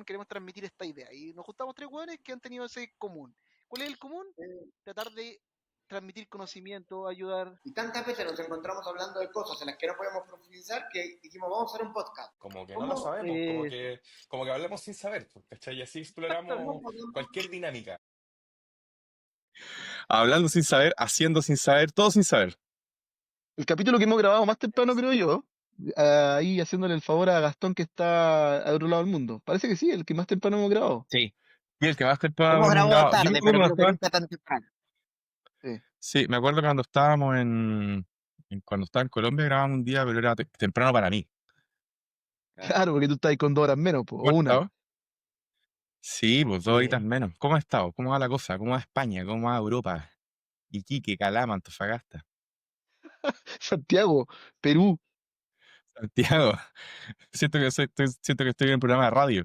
queremos transmitir esta idea. Y nos juntamos tres hueones que han tenido ese común. ¿Cuál es el común? Tratar de transmitir conocimiento, ayudar. Y tantas veces nos encontramos hablando de cosas en las que no podemos profundizar que dijimos, vamos a hacer un podcast. Como que no lo ¿Cómo? sabemos, como que hablamos sin saber, pues, ¿cachai? Y así exploramos cualquier dinámica. Hablando sin saber, haciendo sin saber, todo sin saber. El capítulo que hemos grabado más temprano, creo yo, ahí haciéndole el favor a Gastón que está al otro lado del mundo. Parece que sí, el que más temprano hemos grabado. Sí. Y el que más temprano Hemos hemos grabado grabado. Yo me tarde, acuerdo pero cuando creo que estaba- nunca tan temprano. Sí. Sí, me acuerdo cuando estábamos cuando estaba en Colombia, grabamos un día, pero era temprano para mí. Claro, porque tú estás ahí con 2 horas menos, po, ¿Cómo o has una. estado? Sí, pues 2 horitas Bien. menos. ¿Cómo has estado? ¿Cómo va la cosa? ¿Cómo va España? ¿Cómo va Europa? Iquique, Calama, Antofagasta, Santiago, Perú. Santiago. Siento que estoy en un programa de radio,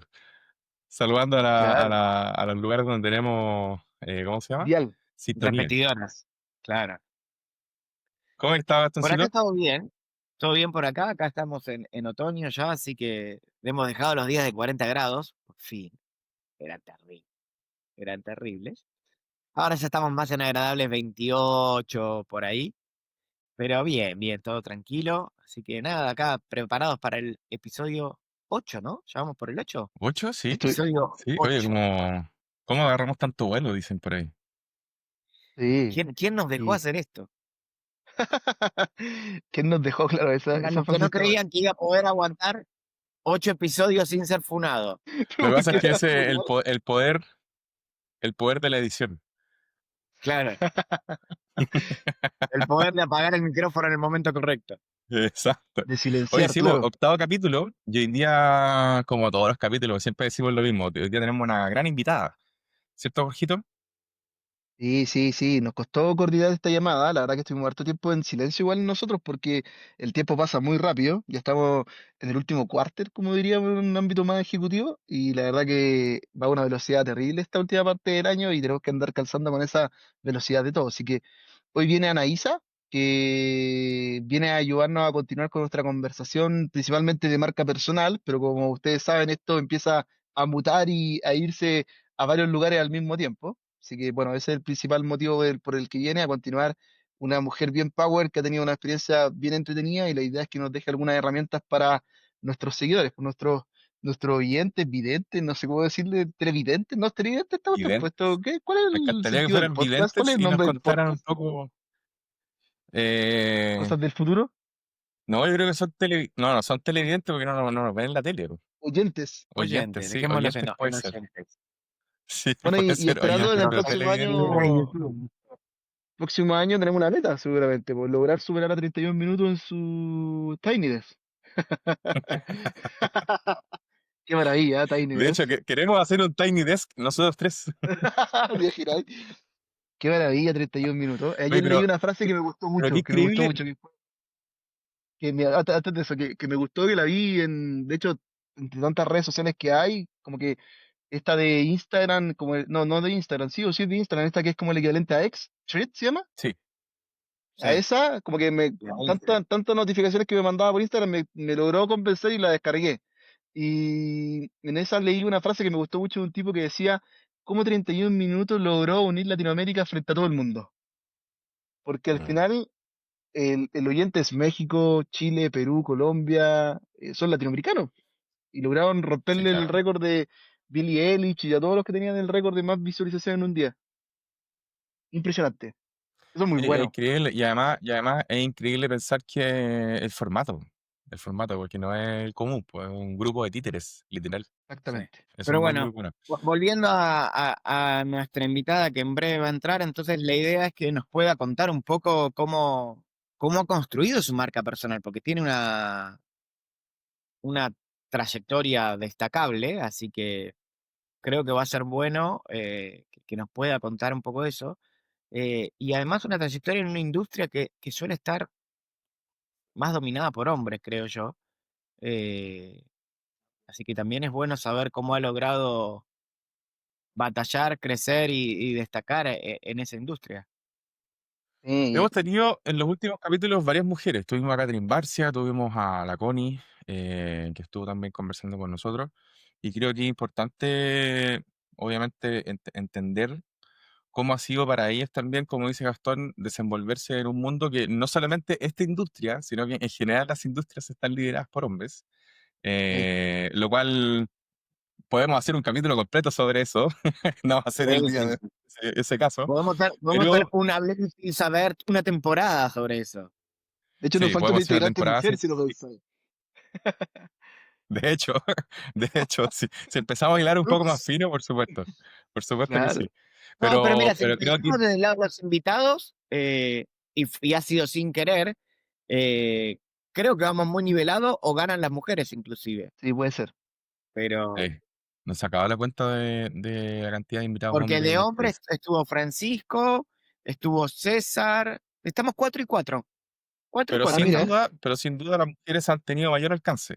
saludando Claro. a los lugares donde tenemos, ¿cómo se llama? Dial. Sintonía. Repetidoras. Claro. ¿Cómo estás, Por acá Bastoncito? todo bien. Todo bien por acá. Acá estamos en otoño ya, así que hemos dejado los días de 40 grados. Por fin. Eran terribles. Eran terribles. Ahora ya estamos más en agradables 28 por ahí. Pero bien, bien, todo tranquilo. Así que nada, acá preparados para el episodio 8, ¿no? ¿Ya vamos por el 8? ¿8? Sí. Estoy. Episodio Sí, oye, 8. ¿cómo agarramos tanto vuelo? Dicen por ahí. Sí. ¿Quién nos dejó Sí. hacer esto? ¿Quién nos dejó, claro, esa Para los que frase no está buena. creían que iba a poder aguantar 8 episodios sin ser funado. Lo que pasa es ¿Por que qué ese es funado? el poder de la edición. Claro, el poder de apagar el micrófono en el momento correcto. Exacto. De Oye, silenciar, sí, pues, claro. 8º capítulo, y hoy día, como todos los capítulos, siempre decimos lo mismo. Hoy día tenemos una gran invitada, ¿cierto, Jorgito? Sí, sí, sí, nos costó coordinar esta llamada, la verdad que estuvimos harto tiempo en silencio igual nosotros porque el tiempo pasa muy rápido, ya estamos en el último cuarter, como diríamos, en un ámbito más ejecutivo, y la verdad que va a una velocidad terrible esta última parte del año y tenemos que andar calzando con esa velocidad de todo. Así que hoy viene Anaísa, que viene a ayudarnos a continuar con nuestra conversación, principalmente de marca personal, pero como ustedes saben, esto empieza a mutar y a irse a varios lugares al mismo tiempo. Así que bueno, ese es el principal motivo por el que viene a continuar una mujer bien power que ha tenido una experiencia bien entretenida y la idea es que nos deje algunas herramientas para nuestros seguidores, pues, nuestros oyentes, videntes, no sé cómo decirle, televidentes, no televidentes esta cuestión, pues Videntes. esto, ¿cuál es Me el encantaría que sentido del fueran podcast? ¿Cuál es videntes el y nos nombre del contaran un podcast? poco. ¿Cosas del futuro? No, yo creo que no son televidentes porque no nos ven en la tele, po. Oyentes. Oyentes, Oyentes, sí, dejémoslo oyentes puede en ser. oyentes. Sí, Bueno, puede y ser esperando en oyentes, el pero televidentes. próximo año tenemos una meta seguramente, por lograr superar a 31 minutos en su Tiny Desk. Qué maravilla, Tiny De hecho, Desk. queremos hacer un Tiny Desk nosotros tres. Viaje Irai. Qué maravilla, 31 minutos. Oye, Ayer leí una frase que me gustó pero qué mucho, increíble. antes de eso, que me gustó, que la vi de hecho, entre tantas redes sociales que hay, como que esta de Instagram, no de Instagram, sí o sí de Instagram, esta que es como el equivalente a X, Threads se llama. Sí, A Sí, esa, como que la Instagram. tantas notificaciones que me mandaba por Instagram me logró convencer y la descargué. Y en esa leí una frase que me gustó mucho de un tipo que decía, ¿cómo 31 minutos logró unir Latinoamérica frente a todo el mundo? Porque al mm, final el oyente es México, Chile, Perú, Colombia, son latinoamericanos. Y lograron sí, romperle el claro. récord de Billie Eilish y a todos los que tenían el récord de más visualización en un día. Impresionante. Eso es muy Sí, es bueno. increíble. Y además es increíble pensar que el formato, porque no es el común, pues es un grupo de títeres, literal. Sí. Exactamente. Eso es Pero muy, muy bueno, bueno. volviendo a nuestra invitada que en breve va a entrar, entonces la idea es que nos pueda contar un poco cómo ha construido su marca personal, porque tiene una trayectoria destacable, así que creo que va a ser bueno que nos pueda contar un poco de eso. Y además una trayectoria en una industria que suele estar más dominada por hombres, creo yo. Eh, Así que también es bueno saber cómo ha logrado batallar, crecer y destacar en esa industria. Sí, Hemos tenido en los últimos capítulos varias mujeres. Tuvimos a Catherine Barcia, tuvimos a la Connie, que estuvo también conversando con nosotros. Y creo que es importante, obviamente, entender cómo ha sido para ellos también, como dice Gastón, desenvolverse en un mundo que no solamente esta industria, sino que en general las industrias están lideradas por hombres, Sí, lo cual podemos hacer un capítulo completo sobre eso, no va a ser el Sí, día sí, de sí. ese caso, Podemos hacer pero una Hablemos sin saber una temporada sobre eso. de hecho nos sí, falta una podemos hacer una integrante temporada mujer, sin. si lo pensáis. De hecho, de hecho, si empezamos a hilar un poco más Ups. fino, por supuesto que Claro. sí, No, pero mira, si pero creo que empezamos desde el lado de los invitados, y ha sido sin querer, eh, creo que vamos muy nivelados o ganan las mujeres inclusive. Sí, puede ser. Pero, nos acaba la cuenta de la cantidad de invitados porque hombres y de hombres mujeres. estuvo Francisco, estuvo César, estamos 4 y 4. 4 y Pero Ah, 4 sin mira. estamos. duda, las mujeres han tenido mayor alcance.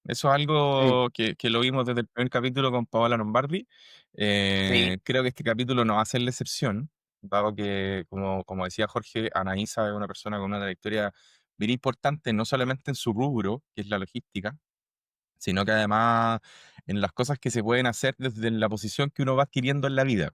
Eso es Sí, algo que lo vimos desde el primer capítulo con Paola Lombardi. Sí. Creo que este capítulo no va a ser la excepción, dado que, como decía Jorge, Anaísa es una persona con una trayectoria bien importante, no solamente en su rubro, que es la logística, sino que además en las cosas que se pueden hacer desde la posición que uno va adquiriendo en la vida.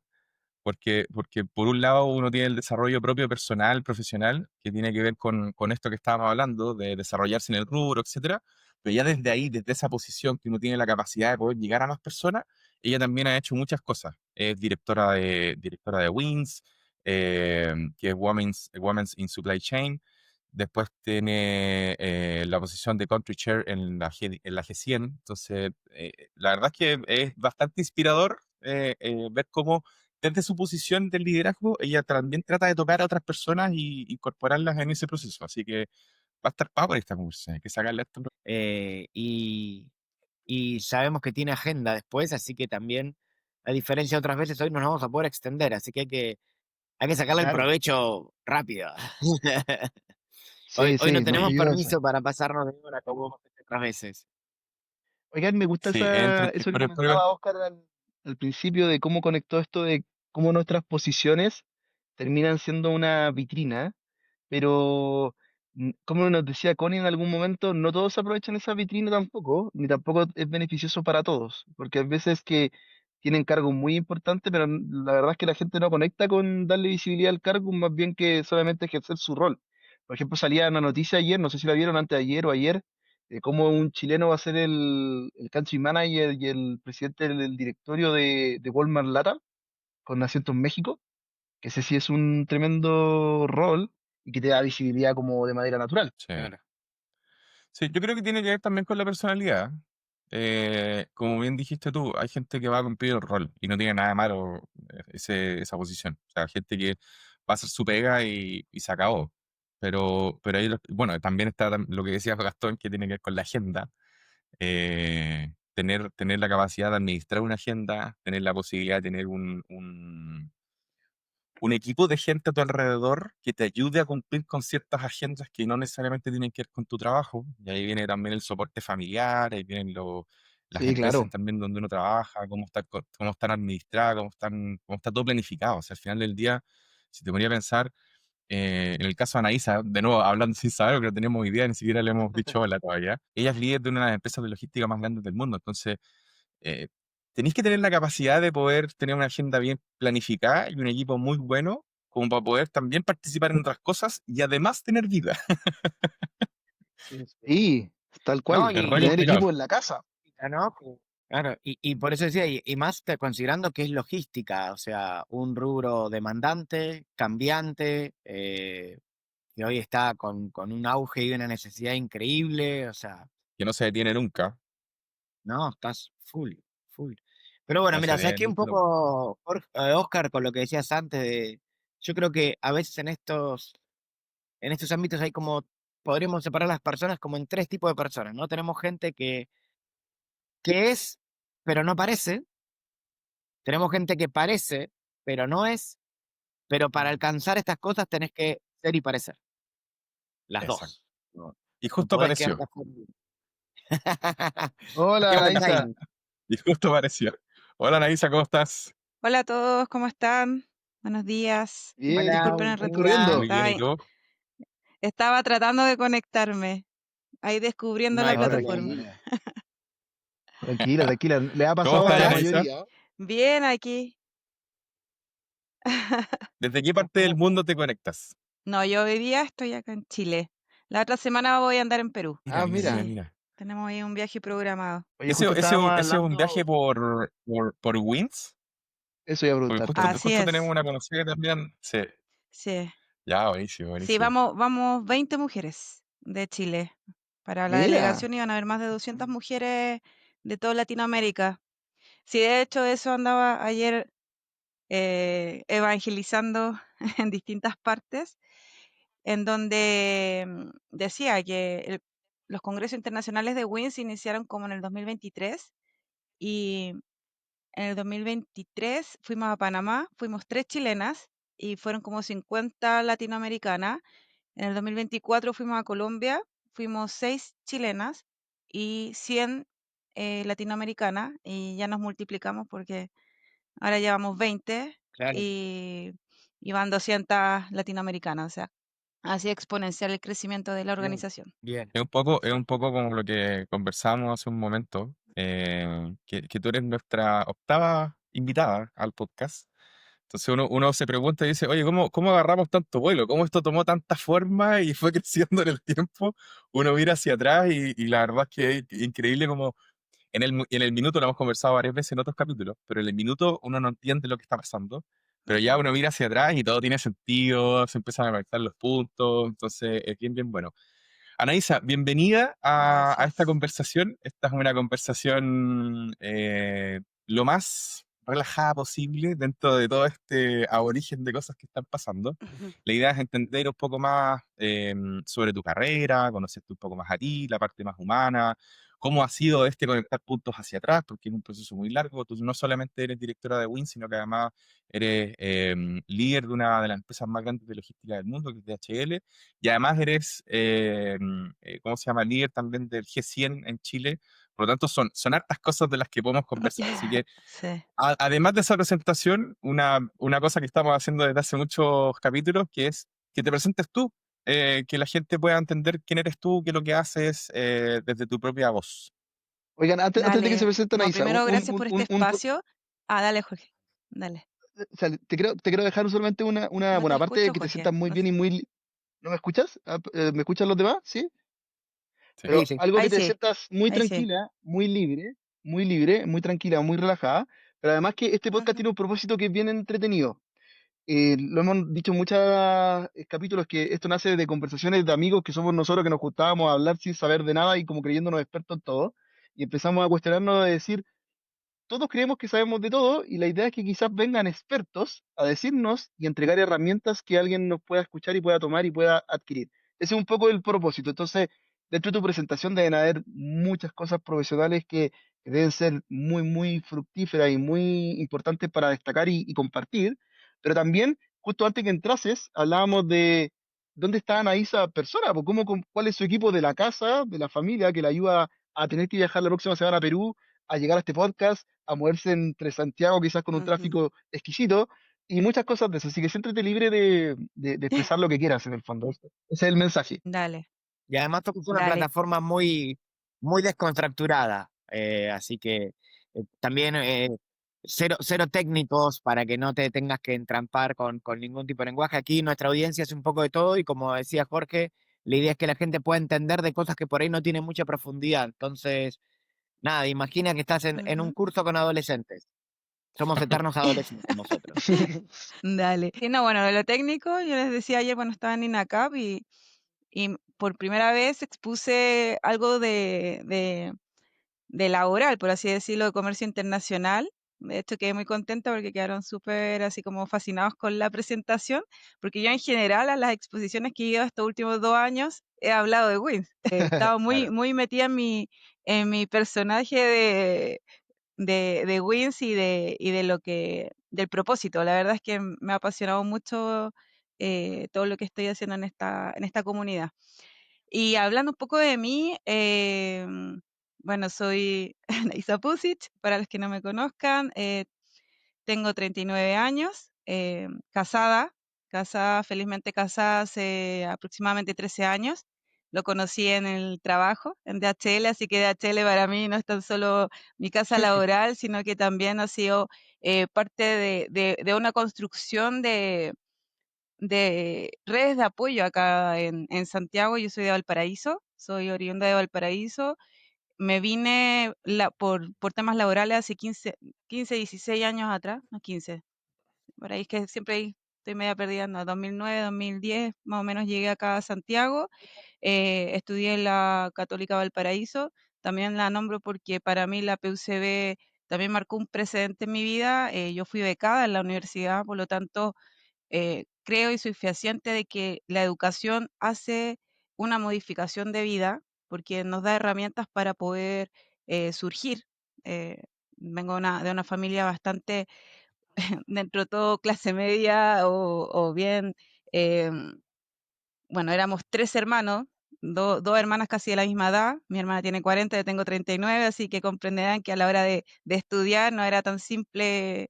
Porque por un lado uno tiene el desarrollo propio personal, profesional, que tiene que ver con esto que estábamos hablando, de desarrollarse en el rubro, etcétera. Pero ya desde ahí, desde esa posición que uno tiene la capacidad de poder llegar a más personas, ella también ha hecho muchas cosas. Es directora de Wings, que es Women's in Supply Chain. Después tiene la posición de Country Chair en la G100. Entonces, la verdad es que es bastante inspirador ver cómo desde su posición de liderazgo, ella también trata de tocar a otras personas y incorporarlas en ese proceso. Así que va a estar power esta conversación, hay que sacarle esto. eh, y, y sabemos que tiene agenda después, así que también, a diferencia de otras veces, hoy no nos vamos a poder extender, así que hay que sacarle el claro. provecho rápido. Hoy, Sí, hoy no sí, no, yo tenemos creo eso. permiso para pasarnos de hora como hemos hecho otras veces. Oigan, me gusta Sí, eso que pero comentaba Oscar al principio de cómo conectó esto de cómo nuestras posiciones terminan siendo una vitrina, pero como nos decía Connie en algún momento, no todos aprovechan esa vitrina tampoco, ni tampoco es beneficioso para todos, porque hay veces que tienen cargos muy importantes, pero la verdad es que la gente no conecta con darle visibilidad al cargo, más bien que solamente ejercer su rol. Por ejemplo, salía una noticia ayer, no sé si la vieron antes de ayer o ayer, de cómo un chileno va a ser el country manager y el presidente del directorio de Walmart Latam con asiento en México, que ese sí es un tremendo rol y que te da visibilidad como de manera natural. sí. Claro. Sí, yo creo que tiene que ver también con la personalidad. Como bien dijiste tú, hay gente que va a cumplir el rol y no tiene nada de malo esa posición. O sea, gente que va a hacer su pega y se acabó. Pero ahí, bueno, también está lo que decía Gastón, que tiene que ver con la agenda. Tener la capacidad de administrar una agenda, tener la posibilidad de tener un equipo de gente a tu alrededor que te ayude a cumplir con ciertas agendas que no necesariamente tienen que ver con tu trabajo. Y ahí viene también el soporte familiar, ahí vienen las Sí, empresas claro. también donde uno trabaja, cómo están administradas, cómo está todo planificado. O sea, al final del día, si te ponía a pensar, en el caso de Anaísa, de nuevo, hablando sin saber, porque no teníamos idea, ni siquiera le hemos dicho hola todavía. Ella es líder de una de las empresas de logística más grandes del mundo. Entonces, eh, tenéis que tener la capacidad de poder tener una agenda bien planificada y un equipo muy bueno, como para poder también participar en otras cosas y además tener vida. Sí, sí. Sí, tal No, cual. Es Y re tener complicado. equipo en la casa. ¿no? Claro, y por eso decía, y más considerando que es logística, o sea, un rubro demandante, cambiante, que hoy está con un auge y una necesidad increíble, o sea, Que no se detiene nunca. no, estás full, full. Pero bueno, No se mira, sabes detiene que un nunca. poco, Oscar, con lo que decías antes yo creo que a veces en estos ámbitos hay como, podríamos separar las personas como en tres tipos de personas, ¿no? Tenemos gente que es, pero no parece. Tenemos gente que parece, pero no es. Pero para Mm. alcanzar estas cosas tenés que ser y parecer. Las Exacto. dos. No, Y no justo podés apareció. quedarte afuera. Hola, Qué buen Anaísa. timing. Y justo apareció. Hola, Anaísa, ¿cómo estás? Hola a todos, ¿cómo están? Buenos días. Bien, Hola, Disculpen buen el están retraso, día. Muy bien, ¿y tú? estaba tratando de conectarme, ahí descubriendo No la hay No, plataforma. problema. tranquila. Tranquila, tranquila. Le ha ¿Cómo pasado a estás, la Anaísa? mayoría. Bien aquí. ¿Desde qué parte del mundo te conectas? No, yo hoy día estoy acá en Chile. La otra semana voy a andar en Perú. Mira, Ah, mira, mira, mira. Sí, mira. tenemos ahí un viaje programado. Oye, justo estábamos Ese es un hablando. viaje por Wins? Eso iba a Porque preguntarte. Así justo tenemos es. una conocida que también. Sí, Sí. ya, buenísimo, Sí, buenísimo. vamos 20 mujeres de Chile. Para la Mira. delegación iban a haber más de 200 mujeres de toda Latinoamérica. Sí, de hecho, eso andaba ayer evangelizando en distintas partes, en donde decía que los congresos internacionales de WIN se iniciaron como en el 2023 y en el 2023 fuimos a Panamá, fuimos 3 chilenas y fueron como 50 latinoamericanas. En el 2024 fuimos a Colombia, fuimos 6 chilenas y 100 latinoamericanas y ya nos multiplicamos porque ahora llevamos 20 Claro, y, y van 200 latinoamericanas, o sea, así exponencial el crecimiento de la bien, organización. bien. Es un poco como lo que conversábamos hace un momento, que tú eres nuestra octava invitada al podcast. Entonces uno se pregunta y dice, oye, ¿cómo agarramos tanto vuelo? ¿Cómo esto tomó tanta forma y fue creciendo en el tiempo? Uno mira hacia atrás y la verdad es que es increíble como en el minuto, lo hemos conversado varias veces en otros capítulos, pero en el minuto uno no entiende lo que está pasando, pero ya Ujú. uno mira hacia atrás y todo tiene sentido, se empiezan a conectar los puntos, entonces es bien, bien bueno. Anaísa, bienvenida a esta Gracias. conversación. Esta es una conversación lo más relajada posible dentro de todo este aborigen de cosas que están pasando. Ujú. La idea es entender un poco más sobre tu carrera, conocerte un poco más a ti, la parte más humana, cómo ha sido este conectar puntos hacia atrás, porque es un proceso muy largo. Tú no solamente eres directora de WIN, sino que además eres líder de una de las empresas más grandes de logística del mundo, que es DHL, y además eres, ¿cómo se llama? Líder también del G100 en Chile. Por lo tanto, son hartas cosas de las que podemos conversar. Así que, Sí, además de esa presentación, una cosa que estamos haciendo desde hace muchos capítulos, que es que te presentes tú, que la gente pueda entender quién eres tú, qué es lo que haces desde tu propia voz. Oigan, antes de que se dale. presenten No, Isa, primero, gracias por este espacio. Ah, dale, Jorge. Dale. o sea, te quiero dejar solamente No te bueno, aparte de escucho, que te Jorge. sientas muy No bien sé. y ¿no me escuchas? ¿Me escuchan los demás? ¿Sí? Sí. Sí, Pero sí. algo que Ahí te sí, sientas muy ahí sí. tranquila, muy libre, muy tranquila, muy relajada, pero además que este podcast Ujú. tiene un propósito que es bien entretenido. Lo hemos dicho en muchos capítulos que esto nace de conversaciones de amigos que somos nosotros que nos juntábamos a hablar sin saber de nada y como creyéndonos expertos en todo, y empezamos a cuestionarnos de decir, todos creemos que sabemos de todo y la idea es que quizás vengan expertos a decirnos y entregar herramientas que alguien nos pueda escuchar y pueda tomar y pueda adquirir. Ese es un poco el propósito. Entonces, dentro de tu presentación deben haber muchas cosas profesionales que deben ser muy, muy fructíferas y muy importantes para destacar y compartir. Pero también, justo antes que entrases, hablábamos de dónde está Anaísa persona, pues cuál es su equipo de la casa, de la familia, que le ayuda a tener que viajar la próxima semana a Perú, a llegar a este podcast, a moverse entre Santiago quizás con un Ujú. tráfico exquisito y muchas cosas de eso. Así que siéntete libre de expresar lo que quieras en el fondo. Ese es el mensaje. Dale, Y además es una dale. plataforma muy, muy descontracturada, así que también cero técnicos para que no te tengas que entrampar con ningún tipo de lenguaje. Aquí nuestra audiencia es un poco de todo y como decía Jorge, la idea es que la gente pueda entender de cosas que por ahí no tienen mucha profundidad. Entonces, nada, imagina que estás en un Ujú. curso con adolescentes. Somos eternos adolescentes nosotros. Dale. Sí, no, bueno, de lo técnico, yo les decía ayer, bueno, estaba en INACAP y por primera vez expuse algo de laboral, por así decirlo, de comercio internacional. De hecho, quedé muy contenta porque quedaron súper así como fascinados con la presentación, porque yo en general a las exposiciones que he ido estos últimos 2 años he hablado de Wins. Estaba muy, Claro. muy metida en mi personaje de Wins y de lo del propósito. La verdad es que me ha apasionado mucho todo lo que estoy haciendo en esta comunidad. Y hablando un poco de mí, bueno, soy Naisa Pusic, para los que no me conozcan, tengo 39 años, casada, felizmente casada hace aproximadamente 13 años. lo conocí en el trabajo, en DHL, así que DHL para mí no es tan solo mi casa laboral, sino que también ha sido parte de una construcción de redes de apoyo acá en Santiago. Yo soy de Valparaíso, soy oriunda de Valparaíso. Me vine por temas laborales hace 16 años atrás, no 15, por ahí es que siempre estoy media perdida, no, 2009, 2010, más o menos llegué acá a Santiago, estudié en la Católica Valparaíso, también la nombro porque para mí la PUCB también marcó un precedente en mi vida. Yo fui becada en la universidad, por lo tanto, creo y soy fehaciente de que la educación hace una modificación de vida porque nos da herramientas para poder surgir. Eh, Vengo de una familia bastante, dentro de todo, clase media o bien, em, bueno, éramos tres hermanos, dos hermanas casi de la misma edad. Mi hermana tiene 40, yo tengo 39, así que comprenderán que a la hora de estudiar no era tan simple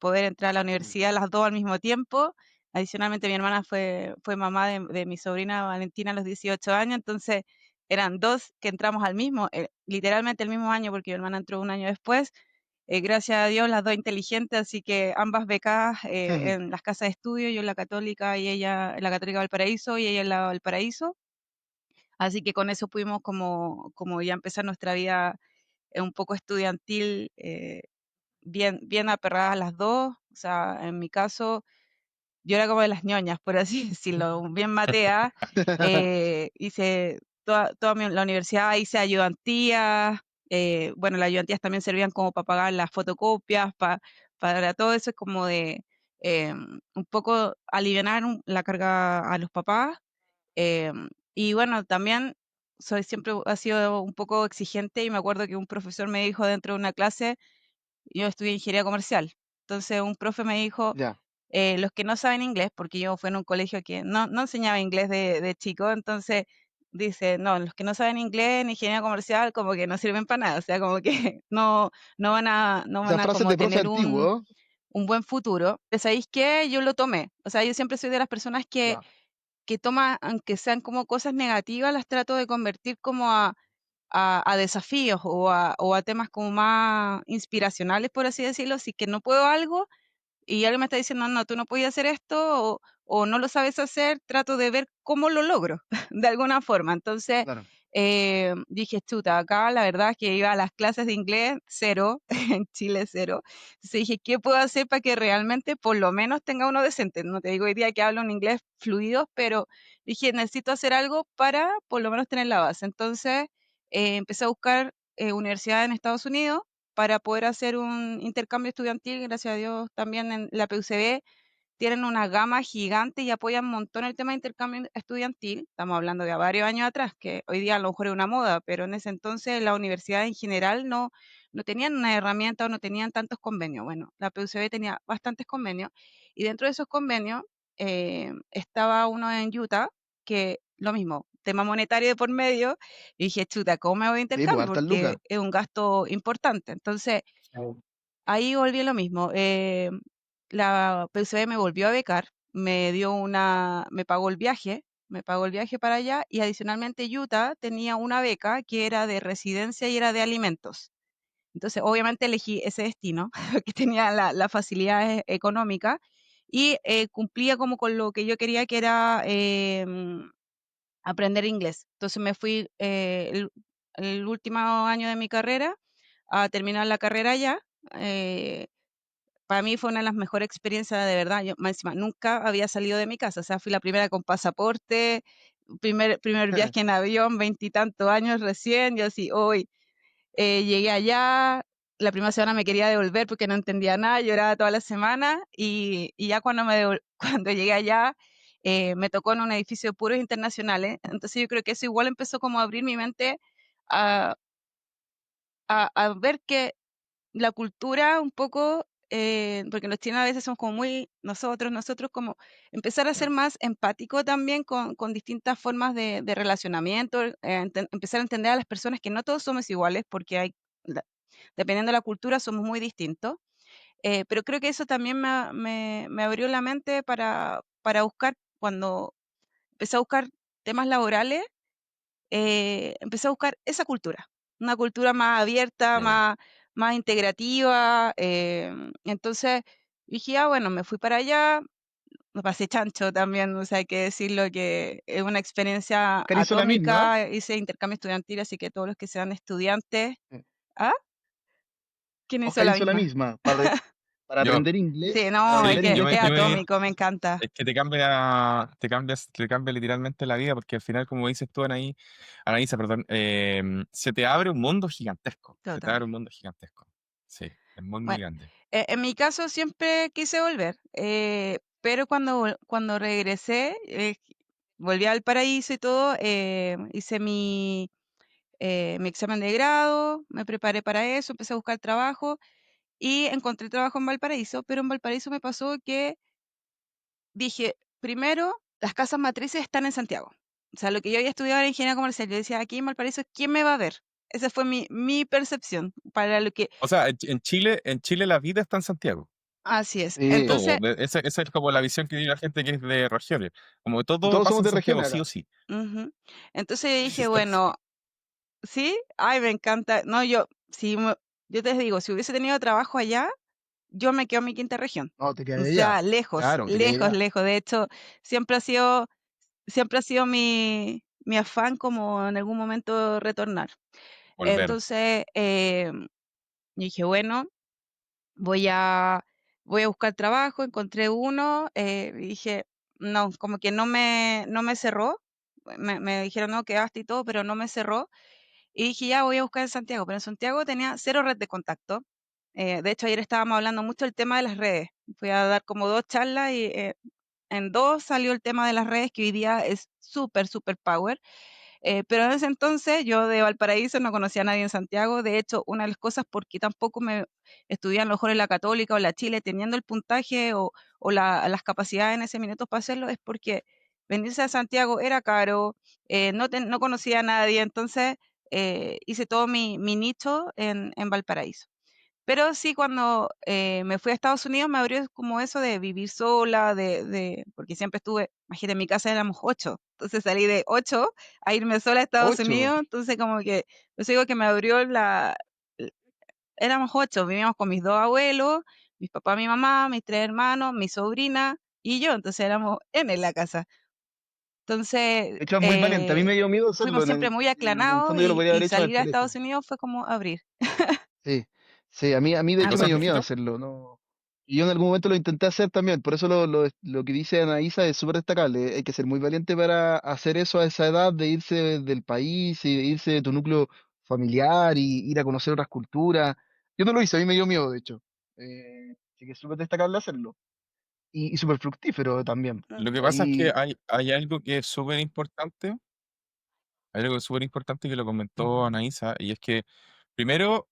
poder entrar a la Mm. universidad las dos al mismo tiempo. Adicionalmente, mi hermana fue mamá de mi sobrina Valentina a los 18 años, entonces eran dos que entramos al mismo, literalmente el mismo año, porque mi hermana entró un año después. Gracias a Dios, las dos inteligentes, así que ambas becadas en las casas de estudio, yo en la Católica y ella en la Católica Valparaíso y ella en la Valparaíso. Así que con eso pudimos como ya empezar nuestra vida un poco estudiantil, bien aperradas las dos. O sea, en mi caso, yo era como de las ñoñas, por así decirlo, bien matea. Hice la universidad, hice ayudantías. Bueno, las ayudantías también servían como para pagar las fotocopias, para todo eso, es como de un poco alivianar la carga a los papás. Y bueno, también siempre ha sido un poco exigente y me acuerdo que un profesor me dijo dentro de una clase, yo estudié ingeniería comercial, entonces un profe me dijo, Ya, los que no saben inglés, porque yo fui en un colegio que no enseñaba inglés de chico, entonces dice, no, los que no saben inglés en ingeniería comercial como que no sirven para nada, o sea, como que no van esas a frases como de profe tener antiguo. un buen futuro. ¿Sabéis qué? Yo lo tomé, o sea, yo siempre soy de las personas Ya, que toma, aunque sean como cosas negativas, las trato de convertir como a desafíos o a temas como más inspiracionales, por así decirlo. Si que no puedo algo, y alguien me está diciendo, no, tú no puedes hacer esto o no lo sabes hacer, trato de ver cómo lo logro de alguna forma. Entonces, claro. dije, chuta, acá la verdad es que iba a las clases de inglés cero, en Chile cero. Entonces dije, ¿qué puedo hacer para que realmente por lo menos tenga uno decente? No te digo hoy día que hablo un inglés fluido, pero dije, necesito hacer algo para por lo menos tener la base. Entonces, empecé a buscar universidades en Estados Unidos para poder hacer un intercambio estudiantil. Gracias a Dios también en la PUCB tienen una gama gigante y apoyan un montón el tema de intercambio estudiantil. Estamos hablando de a varios años atrás, que hoy día a lo mejor es una moda, pero en ese entonces la universidad en general no tenían una herramienta o no tenían tantos convenios. Bueno, la PUCB tenía bastantes convenios y dentro de esos convenios estaba uno en Utah que lo mismo, tema monetario de por medio, y dije, chuta, ¿cómo me voy a Sí, pues intercambio? hartas Porque lucas. es un gasto importante. Entonces, ahí volví a lo mismo. La PCB me volvió a becar, me pagó el viaje para allá y adicionalmente Utah tenía una beca que era de residencia y era de alimentos. Entonces, obviamente elegí ese destino, que tenía la facilidad económica y cumplía como con lo que yo quería, que era aprender inglés. Entonces me fui el último año de mi carrera a terminar la carrera allá. eh, para mí fue una de las mejores experiencias, de verdad. Yo, más encima, nunca había salido de mi casa, o sea, fui la primera con pasaporte, primer viaje en avión, veintitantos años recién. Yo así, hoy llegué allá, la primera semana me quería devolver porque no entendía nada, lloraba toda la semana y ya cuando llegué allá me tocó en un edificio de puros internacionales. Entonces yo creo que eso igual empezó como a abrir mi mente a, a ver que la cultura un poco, porque los chinos a veces somos como muy nosotros como empezar a ser Claro. más empático también con distintas formas de relacionamiento, empezar a entender a las personas que no todos somos iguales, porque dependiendo de la cultura somos muy distintos. Pero creo que eso también me abrió la mente para buscar, cuando empecé a buscar temas laborales, empecé a buscar esa cultura, una cultura más abierta, Ya. más integrativa. Entonces dije, ah, bueno, me fui para allá, me pasé chancho también, o sea, hay que decirlo que es una experiencia Oscar hizo la misma. atómica, hice intercambio estudiantil, así que todos los que sean estudiantes, eh, ¿ah? ¿Quién hizo Oscar la hizo la misma? misma para Yo, aprender Sí, inglés, para no, es aprender que yo inglés me, es con yo me, atómico, me encanta. es que te cambia literalmente la vida, porque al final, como dices tú, Anaísa, perdón, se te abre un mundo gigantesco. Se te Total. abre un mundo gigantesco. Sí, es muy, muy Bueno, grande. en mi caso siempre quise volver, pero cuando regresé, volví al paraíso y todo, hice mi examen de grado, me preparé para eso, empecé a buscar trabajo y encontré trabajo en Valparaíso, pero en Valparaíso me pasó que dije, primero, las casas matrices están en Santiago. O sea, lo que yo había estudiado era ingeniería comercial. Yo decía, aquí en Valparaíso, ¿quién me va a ver? Esa fue mi percepción para lo que... O sea, en Chile la vida está en Santiago. Así es. Sí, Entonces, Todo. Esa es como la visión que tiene la gente que es de regiones. Como que y todo todos pasa somos en de región Santiago, sí acá. o sí. ujú. Entonces yo Sí, dije, está- bueno, ¿sí? Ay, me encanta. No, yo te digo, si hubiese tenido trabajo allá, yo me quedo en mi quinta región. No, te O quedé allá. sea, lejos, Claro, te quedé lejos, allá. lejos. De hecho, siempre ha sido mi afán como en algún momento retornar. Volver. Entonces, yo dije, bueno, voy a, voy a buscar trabajo, encontré uno, y dije, no, como que no me cerró. Me dijeron, no, quedaste y todo, pero no me cerró. Y dije, ya voy a buscar en Santiago, pero en Santiago tenía cero red de contacto. De hecho, ayer estábamos hablando mucho del tema de las redes. Fui a dar como 2 charlas y en dos salió el tema de las redes, que hoy día es súper, súper power. Pero en ese entonces yo de Valparaíso no conocía a nadie en Santiago. De hecho, una de las cosas porque tampoco me estudié a lo mejor en la Católica o en la Chile teniendo el puntaje o las capacidades en ese minuto para hacerlo es porque venirse a Santiago era caro, no conocía a nadie, entonces hice todo mi nicho en Valparaíso. Pero sí, cuando me fui a Estados Unidos me abrió como eso de vivir sola, porque siempre estuve, imagínate, en mi casa éramos 8, entonces salí de 8 a irme sola a Estados 8. Unidos, entonces como que, yo digo que me abrió éramos 8, vivíamos con mis 2 abuelos, mis papás, mi mamá, mis 3 hermanos, mi sobrina y yo, entonces éramos en la casa. Entonces, De hecho, es muy valiente. A mí me dio miedo fuimos hacerlo. siempre muy En el aclanados fondo yo lo y, podría haber y hecho en el salir a colegio. Estados Unidos fue como abrir. Sí, sí, a mí de ¿Y hecho cosa, me Algo dio así. miedo Jorgito? hacerlo, ¿no? Y yo en algún momento lo intenté hacer también, por eso lo que dice Anaísa es súper destacable. Hay que ser muy valiente para hacer eso a esa edad, de irse del país y de irse de tu núcleo familiar y ir a conocer otras culturas. Yo no lo hice, a mí me dio miedo, de hecho. Así que es súper destacable hacerlo. Y súper fructífero también. Lo que pasa es que Ahí, hay algo que es súper importante. Hay algo súper importante que lo comentó Anaísa, y es que, primero,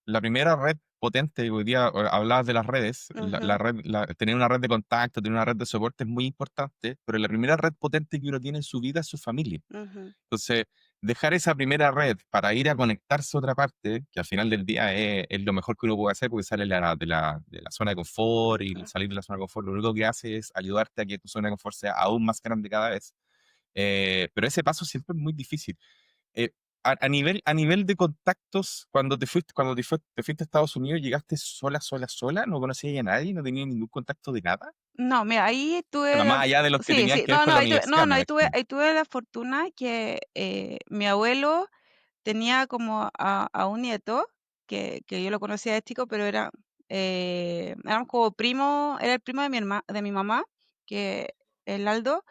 la primera red potente, que hoy día hablabas de las redes, la Ujú, red, tener una red de contacto, tener una red de soporte es muy importante, pero la primera red potente que uno tiene en su vida es su familia. ujú, Entonces, dejar esa primera red para ir a conectarse a otra parte, que al final del día es lo mejor que uno puede hacer, porque sale de la zona de confort, y claro. salir de la zona de confort lo único que hace es ayudarte a que tu zona de confort sea aún más grande cada vez. Pero ese paso siempre es muy difícil. Eh, a nivel de contactos, cuando te fuiste a Estados Unidos, ¿llegaste sola, sola, sola? ¿No conocías a nadie? ¿No tenías ningún contacto de nada? No, mira, ahí tuve Bueno, más allá de los que sí, tenían sí, que ver no, con no, la ahí tuve, no, universidad, no, me ahí tuve, imagino. ahí tuve la fortuna que mi abuelo tenía como a un nieto que yo lo conocía de chico, pero éramos como primo, era el primo de mi mamá, que el Aldo,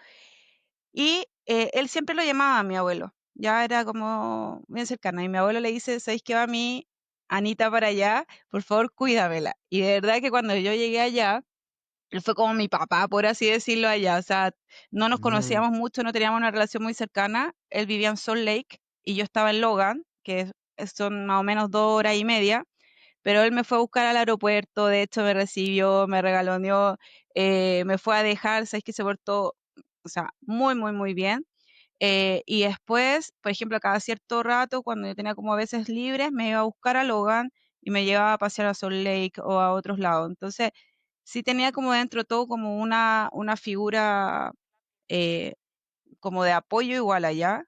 y él siempre lo llamaba a mi abuelo, ya era como bien cercana, y mi abuelo le dice, ¿sabéis que va mi Anita para allá? Por favor, cuídamela. Y de verdad que cuando yo llegué allá, él fue como mi papá, por así decirlo, allá. O sea, no nos mm, conocíamos mucho, no teníamos una relación muy cercana. Él vivía en Salt Lake y yo estaba en Logan, que son más o menos 2 horas y media. Pero él me fue a buscar al aeropuerto, de hecho me recibió, me regaloneó, me fue a dejar, sabes que se portó, o sea, muy, muy, muy bien. Y después, por ejemplo, cada cierto rato, cuando yo tenía como a veces libres, me iba a buscar a Logan y me llevaba a pasear a Salt Lake o a otros lados. Entonces, sí tenía como dentro todo como una figura eh, como de apoyo igual allá.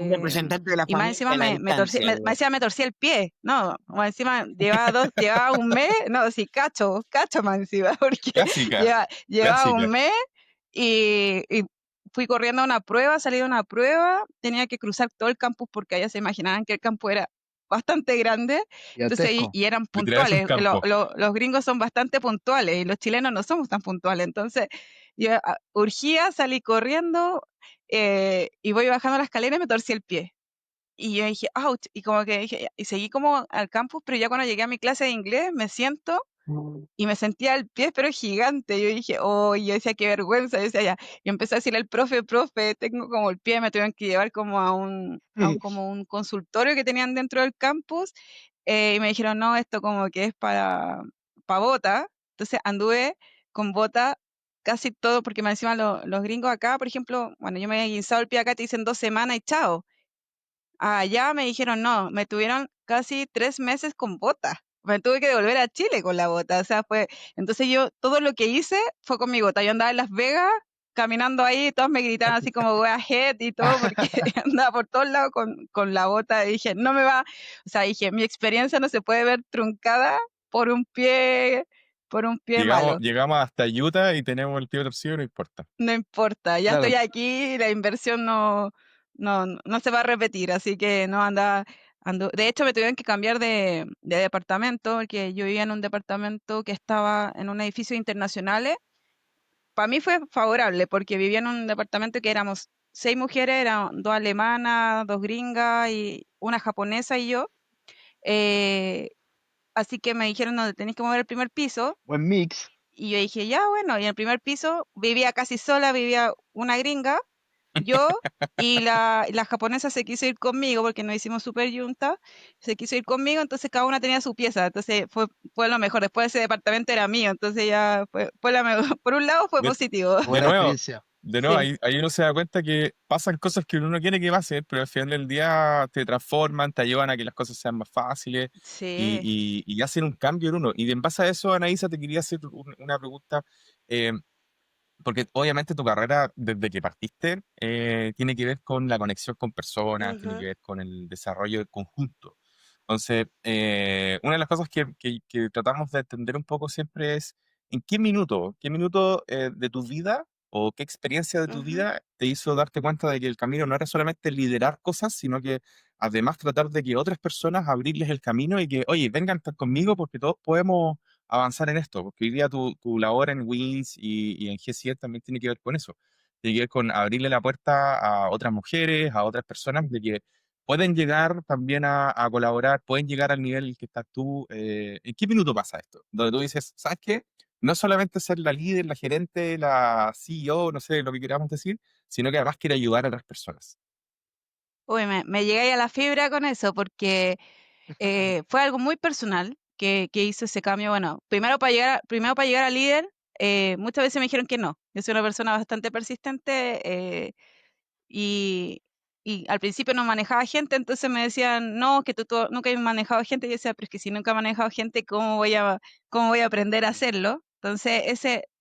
Un representante de la y más familia encima de la me torcí, distancia, más encima me torcí el pie, no, más encima llevaba un mes, no, sí, cacho más encima, porque Clásica, llevaba un clásica. mes y fui corriendo a una prueba, salí de una prueba, tenía que cruzar todo el campus porque allá se imaginaban que el campus era bastante grande, entonces, Gigantesco. y eran Literal es un puntuales, campo. los gringos son bastante puntuales y los chilenos no somos tan puntuales, entonces yo urgía, salí corriendo y voy bajando la escalera y me torcí el pie. Y yo dije, ouch, y como que dije, y seguí como al campus, pero ya cuando llegué a mi clase de inglés me siento y me sentía el pie, pero gigante. Yo dije, oh, y yo decía, qué vergüenza. Yo decía, ya. Y empecé a decirle al profe, tengo como el pie, me tuvieron que llevar como como un consultorio que tenían dentro del campus. Y me dijeron, no, esto como que es para bota. Entonces anduve con bota casi todo, porque me encima los gringos acá, por ejemplo, bueno, yo me he guinzado el pie acá, te dicen 2 semanas y chao. Allá me dijeron no, me tuvieron casi 3 meses con bota. Me tuve que devolver a Chile con la bota. O sea, entonces yo, todo lo que hice fue con mi bota. Yo andaba en Las Vegas, caminando ahí, todos me gritaban así como go ahead y todo, porque andaba por todos lados con la bota. Y dije, no me va, o sea, dije, mi experiencia no se puede ver truncada por un pie, por un pie Llegamos, malo. llegamos hasta Utah y tenemos el pie torcido, no importa. No importa, ya Claro, estoy aquí, la inversión no se va a repetir, así que no de hecho me tuvieron que cambiar de departamento, porque yo vivía en un departamento que estaba en un edificio internacional. Para mí fue favorable, porque vivía en un departamento que éramos 6 mujeres, eran 2 alemanas, 2 gringas y una japonesa y yo. eh, Así que me dijeron, no, tenéis que mover el primer piso. buen mix. Y yo dije, ya, bueno, y en el primer piso vivía casi sola, vivía una gringa, yo, y la japonesa se quiso ir conmigo porque nos hicimos super junta, se quiso ir conmigo, entonces cada una tenía su pieza, entonces fue lo mejor, después ese departamento era mío, entonces ya fue la mejor, por un lado fue De, positivo, de Buena nuevo, experiencia. de nuevo, sí, ahí uno se da cuenta que pasan cosas que uno no quiere que pasen, pero al final del día te transforman, te ayudan a que las cosas sean más fáciles sí, y hacen un cambio en uno. Y en base a eso, Anaísa, te quería hacer una pregunta. eh, Porque obviamente tu carrera, desde que partiste, tiene que ver con la conexión con personas, tiene que ujú, ver con el desarrollo del conjunto. Entonces, una de las cosas que tratamos de entender un poco siempre es en qué minuto de tu vida o qué experiencia de tu ujú. vida te hizo darte cuenta de que el camino no era solamente liderar cosas, sino que además tratar de que otras personas abrirles el camino y que, oye, vengan a estar conmigo porque todos podemos avanzar en esto, porque hoy día tu labor en Wins y en G7 también tiene que ver con eso, tiene que ver con abrirle la puerta a otras mujeres, a otras personas, de que pueden llegar también a colaborar, pueden llegar al nivel que estás tú. ¿En qué minuto pasa esto? Donde tú dices, ¿sabes qué? No solamente ser la líder, la gerente, la CEO, no sé, lo que queramos decir, sino que además quiere ayudar a otras personas. Uy, me llegué ahí a la fibra con eso, porque fue algo muy personal que hizo ese cambio. Bueno, primero para llegar a líder, muchas veces me dijeron que no. Yo soy una persona bastante persistente y, y al principio no manejaba gente, entonces me decían, no, que tú nunca has manejado gente. Y yo decía, pero es que si nunca he manejado gente, cómo voy a aprender a hacerlo? Entonces,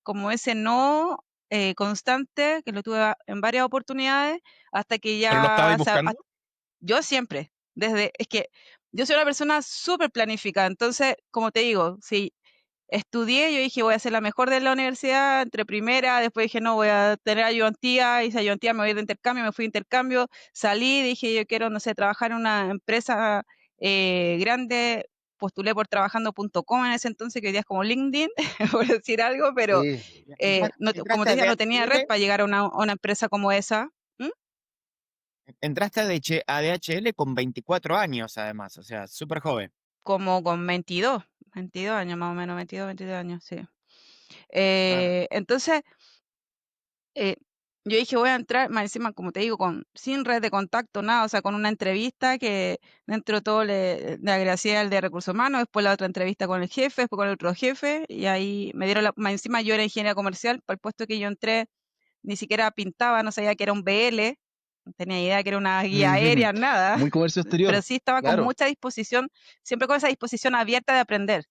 como ese no constante, que lo tuve en varias oportunidades, hasta que ¿Pero lo estabais ya, buscando? yo siempre, es que yo soy una persona súper planificada, entonces, como te digo, si estudié, yo dije voy a ser la mejor de la universidad, entre primera, después dije no, voy a tener ayudantía, hice ayudantía, me voy de intercambio, me fui de intercambio, salí, dije yo quiero, no sé, trabajar en una empresa grande, postulé por trabajando.com en ese entonces, que hoy día es como LinkedIn, por decir algo, pero Sí. como Entraste te a decía, no tenía red DHL, para llegar a una empresa como esa. ¿Mm? entraste a DHL con 24 años además, o sea, súper joven. Como con 22 años más o menos, 22 años, sí. Claro. Entonces, eh, yo dije, voy a entrar, más encima, como te digo, sin red de contacto, nada, o sea, con una entrevista que dentro de todo le agradecí al de recursos humanos, después la otra entrevista con el jefe, después con el otro jefe, y ahí me dieron más encima yo era ingeniera comercial, para el puesto que yo entré, ni siquiera pintaba, no sabía que era un BL, no tenía idea que era una guía aérea, nada, Muy comercio pero exterior. sí estaba con Claro. mucha disposición, siempre con esa disposición abierta de aprender.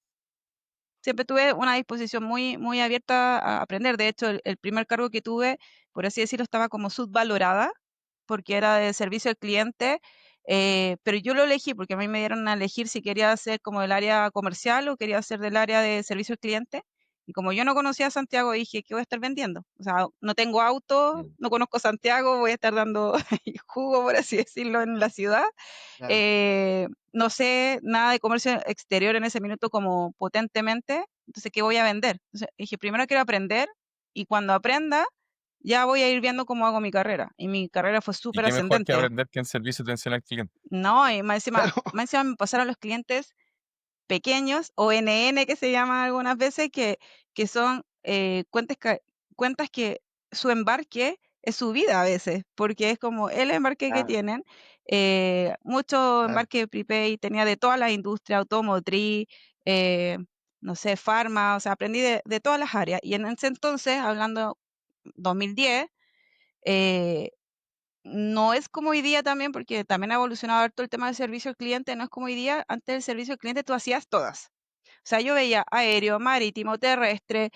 Siempre tuve una disposición muy, muy abierta a aprender. De hecho, el primer cargo que tuve, por así decirlo, estaba como subvalorada. porque era de servicio al cliente, pero yo lo elegí porque a mí me dieron a elegir si quería hacer como del área comercial o quería hacer del área de servicio al cliente. Y como yo no conocía Santiago, dije, ¿qué voy a estar vendiendo? O sea, no tengo auto, no conozco Santiago, voy a estar dando jugo, por así decirlo, en la ciudad. Claro. No sé nada de comercio exterior en ese minuto como potentemente, entonces, ¿qué voy a vender? Entonces, dije, primero quiero aprender y cuando aprenda, ya voy a ir viendo cómo hago mi carrera. Y mi carrera fue Y súper qué mejor que ascendente. aprender que en servicio de atención al cliente. No, y más Claro. encima me pasaron los clientes pequeños, o NN que se llama algunas veces, que son cuentas que su embarque es su vida a veces, porque es como el embarque que Claro. tienen, mucho Claro. embarque prepaid, tenía de toda la industria automotriz, eh, no sé, farma, o sea, aprendí de todas las áreas. Y en ese entonces, hablando 2010, eh, no es como hoy día también, porque también ha evolucionado harto el tema del servicio al cliente, no es como hoy día, antes del servicio al cliente tú hacías todas. O sea, yo veía aéreo, marítimo, terrestre,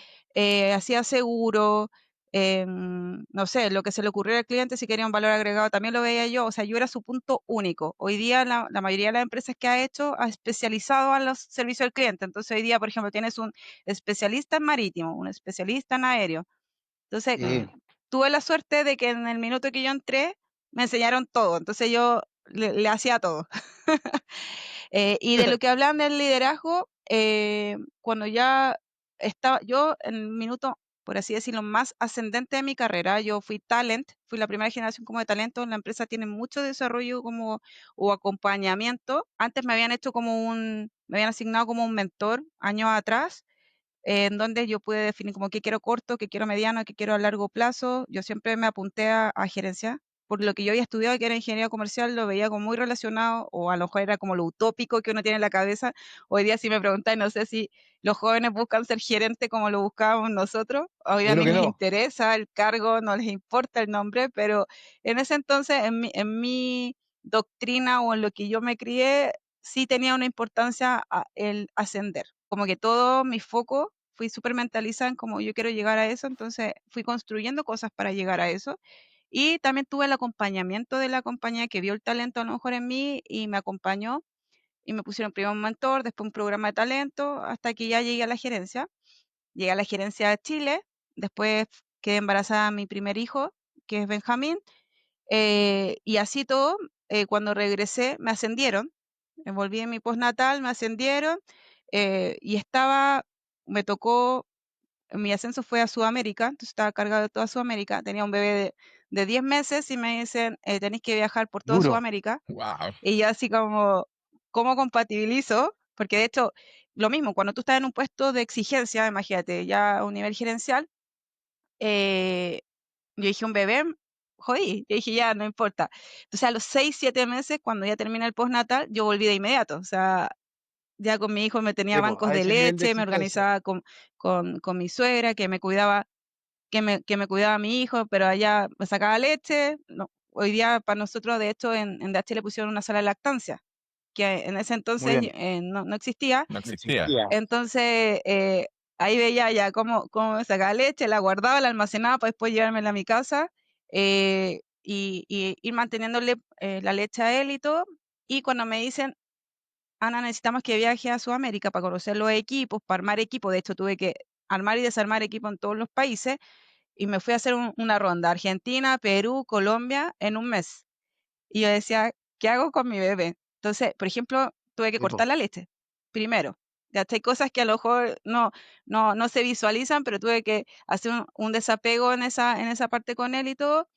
hacía seguro, no sé, lo que se le ocurriera al cliente, si quería un valor agregado, también lo veía yo. O sea, yo era su punto único. Hoy día la mayoría de las empresas que ha hecho ha especializado a los servicios al cliente. Entonces, hoy día, por ejemplo, tienes un especialista en marítimo, un especialista en aéreo. Entonces, Sí. tuve la suerte de que en el minuto que yo entré, me enseñaron todo. Entonces, yo le hacía todo. Y de lo que hablan del liderazgo, cuando ya estaba yo en el minuto, por así decirlo, más ascendente de mi carrera, yo fui talent, fui la primera generación como de talento, la empresa tiene mucho desarrollo como, o acompañamiento. Antes me habían hecho me habían asignado como un mentor años atrás, en donde yo pude definir como qué quiero corto, qué quiero mediano, qué quiero a largo plazo. Yo siempre me apunté a gerencia, porque lo que yo había estudiado, que era ingeniería comercial, lo veía como muy relacionado, o a lo mejor era como lo utópico que uno tiene en la cabeza. Hoy día si me preguntan, no sé si los jóvenes buscan ser gerente como lo buscábamos nosotros. Hoy Yo a creo mí que les no. interesa el cargo, no les importa el nombre, pero en ese entonces, en mi doctrina o en lo que yo me crié, sí tenía una importancia el ascender. Como que todo mi foco, fui súper mentalizada en como yo quiero llegar a eso, entonces fui construyendo cosas para llegar a eso. Y también tuve el acompañamiento de la compañía que vio el talento a lo mejor en mí y me acompañó y me pusieron primero un mentor, después un programa de talento, hasta que ya llegué a la gerencia. Llegué a la gerencia de Chile, después quedé embarazada de mi primer hijo, que es Benjamín, y así todo, cuando regresé me ascendieron, me volví en mi postnatal, me ascendieron, y me tocó, mi ascenso fue a Sudamérica, entonces estaba cargado de toda Sudamérica, tenía un bebé de 10 meses y me dicen, tenéis que viajar por toda Duro. Sudamérica, Wow. y yo así como, ¿cómo compatibilizo? Porque de hecho, lo mismo, cuando tú estás en un puesto de exigencia, imagínate, ya a un nivel gerencial, eh, yo dije, un bebé, jodí. Yo dije, ya, no importa. Entonces, a los 6, 7 meses, cuando ya terminé el postnatal, yo volví de inmediato. O sea, ya con mi hijo me tenía Sí, po, bancos a de ese nivel de leche, me exigencia. organizaba con mi suegra, que me cuidaba, que me cuidaba a mi hijo, pero allá me sacaba leche. No, hoy día, para nosotros, de hecho, en DH le pusieron una sala de lactancia, que en ese Muy entonces bien. no existía. No No existía. existía. Entonces, ahí veía ya cómo me sacaba leche, la guardaba, la almacenaba para después llevármela a mi casa, y ir manteniéndole la leche a él y todo. Y cuando me dicen, Ana, necesitamos que viaje a Sudamérica para conocer los equipos, para armar equipos, de hecho tuve que armar y desarmar equipos en todos los países, y me fui a hacer una ronda, Argentina, Perú, Colombia, en un mes. Y yo decía, ¿qué hago con mi bebé? Entonces, por ejemplo, tuve que Sí, po. cortar la leche, primero. Ya hay cosas que a lo mejor no se visualizan, pero tuve que hacer un desapego en esa parte con él y todo.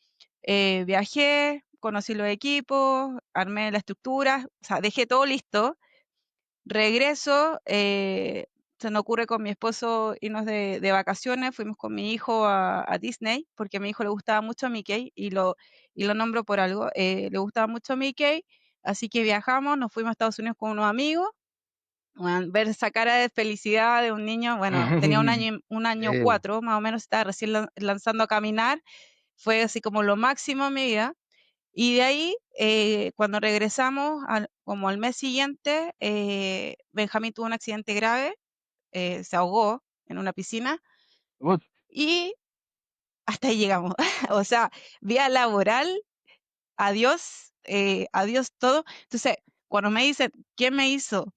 Viajé, conocí los equipos, armé la estructura, o sea, dejé todo listo. Regreso, se me ocurre con mi esposo irnos de vacaciones, fuimos con mi hijo a Disney, porque a mi hijo le gustaba mucho Mickey, y lo nombro por algo, le gustaba mucho Mickey, así que viajamos, nos fuimos a Estados Unidos con unos amigos, bueno, ver esa cara de felicidad de un niño, bueno, tenía un año Sí, po. 4, más o menos, estaba recién lanzando a caminar, fue así como lo máximo en mi vida. Y de ahí, cuando regresamos, como al mes siguiente, Benjamín tuvo un accidente grave, se ahogó en una piscina Ut, y hasta ahí llegamos. O sea, vida laboral, adiós, adiós todo. Entonces, cuando me dicen, ¿quién me hizo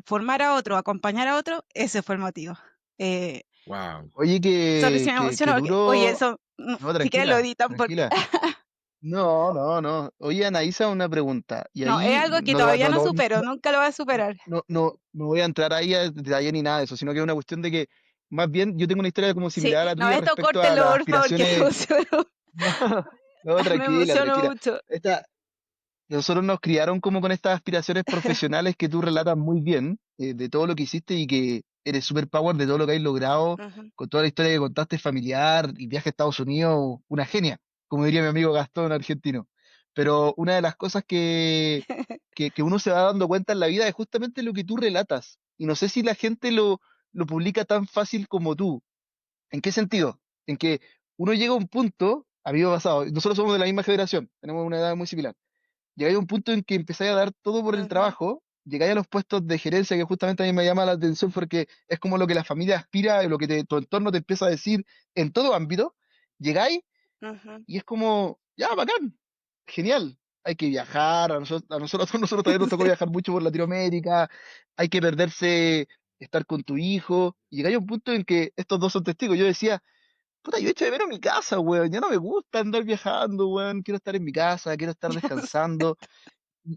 formar a otro, acompañar a otro? Ese fue el motivo. Eh, Wow. Oye, sorry si me que emociono, porque, oye, duro. eso, no, No, si quieres lo tranquila, editan porque... tranquila. No, no, no. Oye, Anaísa, una pregunta. Y No, es ahí algo que todavía no supero, nunca lo voy a superar. no voy a entrar ahí a detalle ni nada de eso, sino que es una cuestión de que, más bien, yo tengo una historia como Sí, similar a la no, tuya esto respecto a córtelo, las por favor, que me aspiraciones. emociono, No, no, me tranquila, emociono tranquila. mucho. Esta, Nosotros nos criaron como con estas aspiraciones profesionales que tú relatas muy bien, de todo lo que hiciste y que eres super power de todo lo que has logrado, Ujú. con toda la historia que contaste familiar y viaje a Estados Unidos, una genia, como diría mi amigo Gastón argentino. Pero una de las cosas que uno se va dando cuenta en la vida es justamente lo que tú relatas. Y no sé si la gente lo publica tan fácil como tú. ¿En qué sentido? En que uno llega a un punto, a mí me ha pasado, nosotros somos de la misma generación, tenemos una edad muy similar. Llegáis a un punto en que empezáis a dar todo por el Ujú, trabajo, llegáis a los puestos de gerencia, que justamente a mí me llama la atención porque es como lo que la familia aspira, y lo que tu entorno te empieza a decir en todo ámbito. Llegáis ujú. y es como, ya, bacán, genial. Hay que viajar, nosotros también nos tocó Sí. viajar mucho por Latinoamérica, hay que perderse, estar con tu hijo. Y llegáis a un punto en que estos dos son testigos. Yo decía, puta, yo echo de menos mi casa, weón, ya no me gusta andar viajando, weón, quiero estar en mi casa, quiero estar descansando.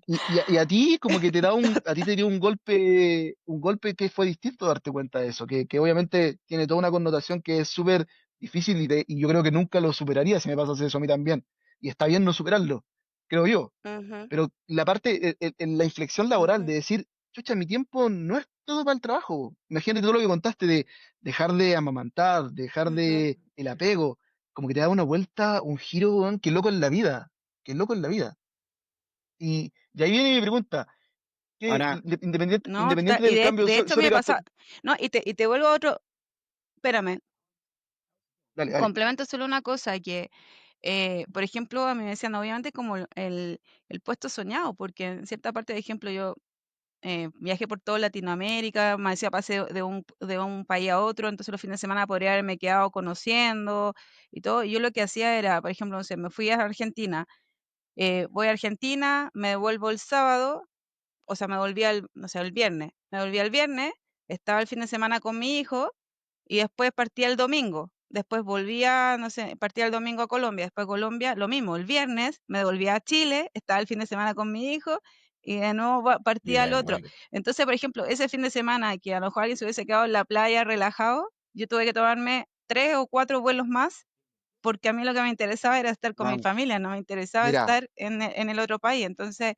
Y a ti como que a ti te dio un golpe que fue distinto darte cuenta de eso, que obviamente tiene toda una connotación que es súper difícil y yo creo que nunca lo superaría si me pasase eso a mí también. Y está bien no superarlo, creo yo. Ujú, Pero la parte, en la inflexión laboral ujú, de decir, chucha, mi tiempo no es todo para el trabajo. Imagínate todo lo que contaste de dejar de amamantar, dejar ujú. de el apego, como que te da una vuelta, un giro, weón, que loco en la vida, que loco en la vida. Y ahí viene mi pregunta, que Ahora, No, total, independiente y del cambio, de hecho a mí sorry me Gastón, pasa, no, y te vuelvo a otro, espérame, dale, dale. complemento solo una cosa, que, por ejemplo, a mí me decían, obviamente, como el puesto soñado, porque en cierta parte, de ejemplo, yo viajé por toda Latinoamérica, me decía, pasé de un país a otro, entonces los fines de semana podría haberme quedado conociendo y todo, y yo lo que hacía era, por ejemplo, no sé, me fui a Argentina, voy a Argentina, me devuelvo el sábado, o sea, me volvía no sé, el viernes. Me volvía el viernes, estaba el fin de semana con mi hijo y después partía el domingo. Después volvía, no sé, partía el domingo a Colombia, después Colombia, lo mismo, el viernes me devolvía a Chile, estaba el fin de semana con mi hijo y de nuevo partía Mira, al otro. igual. Entonces, por ejemplo, ese fin de semana que a lo mejor alguien se hubiese quedado en la playa relajado, yo tuve que tomarme 3 o 4 vuelos más porque a mí lo que me interesaba era estar con mi Vamos, familia, no me interesaba mira, estar en el otro país. Entonces,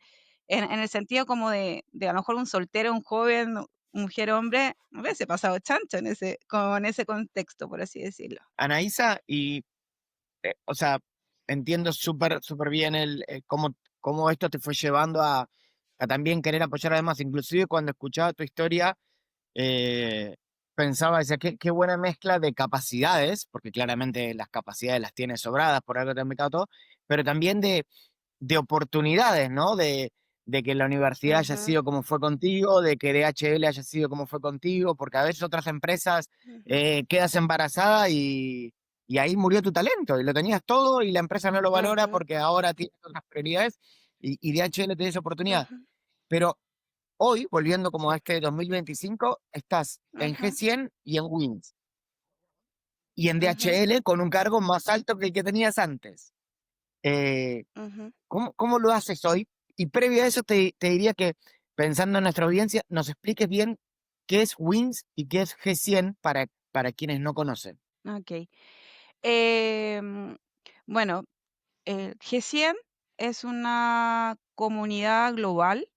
en el sentido como de a lo mejor un soltero, un joven, mujer, hombre, me hubiese pasado chancho con ese contexto, por así decirlo. Anaísa, y, o sea, entiendo súper súper bien cómo esto te fue llevando a también querer apoyar además, inclusive cuando escuchaba tu historia, eh, pensaba, decía, qué buena mezcla de capacidades, porque claramente las capacidades las tienes sobradas, por algo te han becado todo, pero también de oportunidades, ¿no? De que la universidad haya Ujú, sido como fue contigo, de que DHL haya sido como fue contigo, porque a veces otras empresas ujú, quedas embarazada y ahí murió tu talento, y lo tenías todo y la empresa no lo valora ujú, porque ahora tienes otras prioridades y DHL te dio esa oportunidad. ujú, Pero hoy, volviendo como a este 2025, estás en ujú, G100 y en Wins, y en ujú, DHL con un cargo más alto que el que tenías antes. Eh, ujú. ¿Cómo lo haces hoy? Y previo a eso te diría que, pensando en nuestra audiencia, nos expliques bien qué es Wins y qué es G100 para quienes no conocen. Ok. Em, bueno, G100 es una comunidad global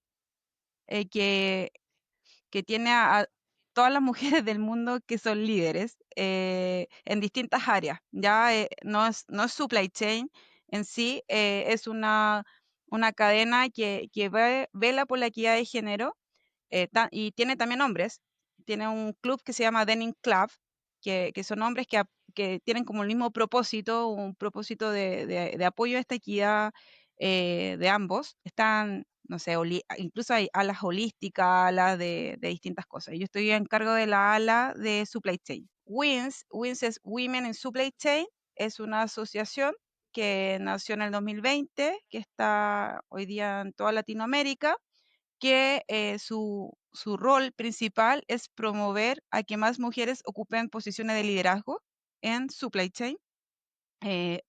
que tiene a todas las mujeres del mundo que son líderes en distintas áreas. Ya no es supply chain en sí, es una cadena que vela por la equidad de género y tiene también hombres. Tiene un club que se llama Denim Club, que son hombres que tienen como el mismo propósito, un propósito de apoyo a esta equidad de ambos. Están, no sé, incluso hay alas holísticas, alas de distintas cosas. Yo estoy en cargo de la ala de Supply Chain. WINS es Women in Supply Chain, es una asociación que nació en el 2020, que está hoy día en toda Latinoamérica, que su rol principal es promover a que más mujeres ocupen posiciones de liderazgo en supply chain,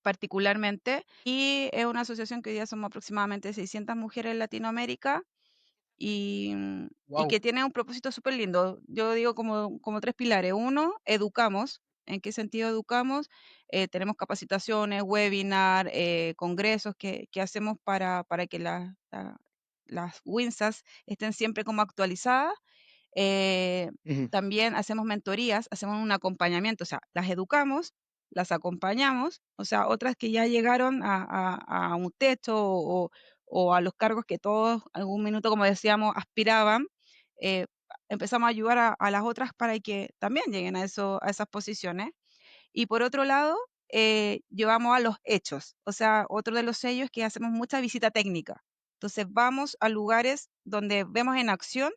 particularmente. Y es una asociación que hoy día somos aproximadamente 600 mujeres en Latinoamérica y Wow. que tiene un propósito súper lindo. Yo digo como tres pilares. Uno, educamos. ¿En qué sentido educamos? Tenemos capacitaciones, webinar, congresos que hacemos para que las WINSAS estén siempre como actualizadas. También hacemos mentorías, hacemos un acompañamiento, o sea, las educamos, las acompañamos, o sea, otras que ya llegaron a un techo o a los cargos que todos algún minuto, como decíamos, aspiraban, eh, empezamos a ayudar a las otras para que también lleguen a esas posiciones. Y por otro lado, llevamos a los hechos, o sea, otro de los sellos es que hacemos mucha visita técnica. Entonces vamos a lugares donde vemos en acción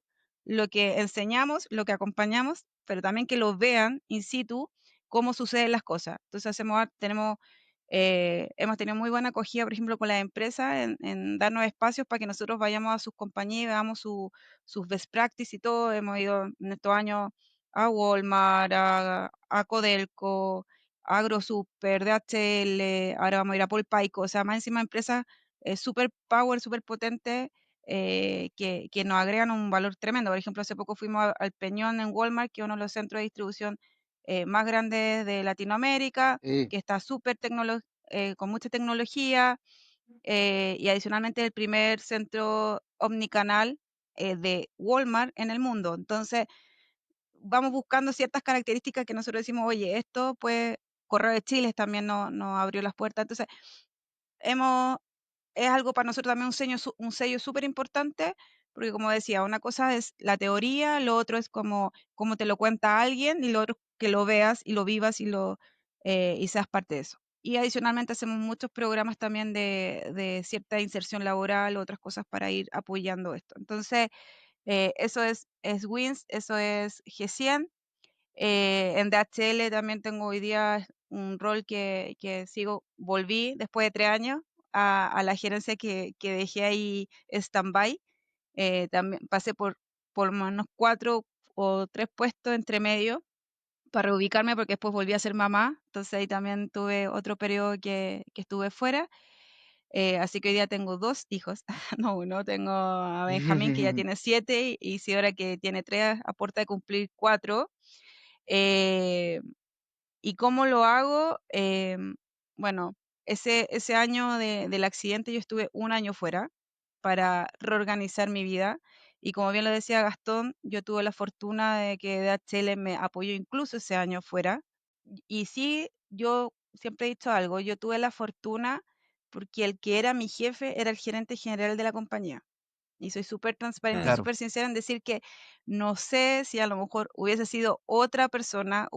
lo que enseñamos, lo que acompañamos, pero también que lo vean in situ cómo suceden las cosas. Entonces hemos tenido muy buena acogida, por ejemplo, con las empresas en darnos espacios para que nosotros vayamos a sus compañías y veamos sus best practices y todo. Hemos ido en estos años a Walmart, a Codelco, AgroSuper, DHL, ahora vamos a ir a Polpaico, o sea, más encima empresas super power, super potentes, que nos agregan un valor tremendo. Por ejemplo, hace poco fuimos al Peñón en Walmart, que es uno de los centros de distribución más grandes de Latinoamérica, Sí. que está con mucha tecnología, y adicionalmente el primer centro omnicanal de Walmart en el mundo. Entonces, vamos buscando ciertas características que nosotros decimos, oye, esto pues Correo de Chile también nos abrió las puertas. Entonces, hemos, es algo para nosotros también un sello súper importante, porque como decía, una cosa es la teoría, lo otro es como te lo cuenta alguien, y lo otro es que lo veas y lo vivas y seas parte de eso. Y adicionalmente hacemos muchos programas también de cierta inserción laboral, otras cosas para ir apoyando esto. Entonces, eso es WINS, eso es G100. En DHL también tengo hoy día un rol que volví después de 3 años a la gerencia que dejé ahí stand-by. También pasé por menos 4 o 3 puestos entre medio para reubicarme porque después volví a ser mamá. Entonces ahí también tuve otro periodo que estuve fuera. Así que hoy día tengo 2 hijos, no uno, tengo a Benjamín que ya tiene 7 y Isidora que tiene 3, a puerta de cumplir 4. Eh, ¿Y cómo lo hago? Bueno, ese año del accidente yo estuve un año fuera para reorganizar mi vida. Y como bien lo decía Gastón, yo tuve la fortuna de que DHL me apoyó incluso ese año fuera. Y sí, yo siempre he dicho algo, yo tuve la fortuna porque el que era mi jefe era el gerente general de la compañía. Y soy súper transparente y Mm, Claro. súper sincera en decir que no sé si a lo mejor hubiese sido otra persona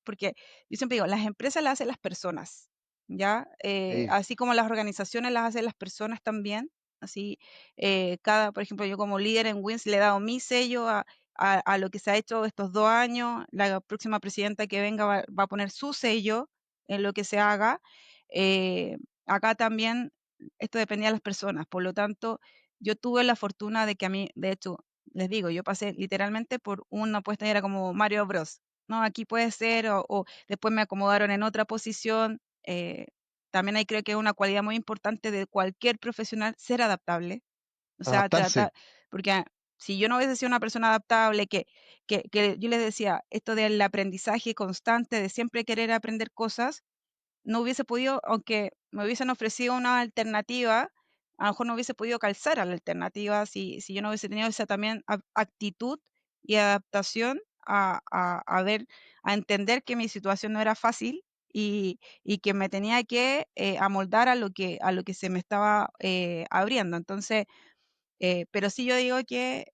porque yo siempre digo, las empresas las hacen las personas, ¿ya? Sí. Así como las organizaciones las hacen las personas también. Así, por ejemplo, yo como líder en WINS le he dado mi sello a lo que se ha hecho estos 2 años. La próxima presidenta que venga va a poner su sello en lo que se haga. Eh, Acá también esto dependía de las personas, por lo tanto yo tuve la fortuna de que a mí, de hecho, les digo, yo pasé literalmente por una puesta y era como Mario Bros. No, aquí puede ser, o después me acomodaron en otra posición. También ahí creo que es una cualidad muy importante de cualquier profesional, ser adaptable. O sea, Adaptarse. porque si yo no hubiese sido una persona adaptable, que yo les decía, esto del aprendizaje constante, de siempre querer aprender cosas, no hubiese podido, aunque me hubiesen ofrecido una alternativa, a lo mejor no hubiese podido calzar a la alternativa si yo no hubiese tenido esa también actitud y adaptación a entender que mi situación no era fácil y que me tenía que amoldar a lo que se me estaba abriendo. Entonces, pero sí yo digo que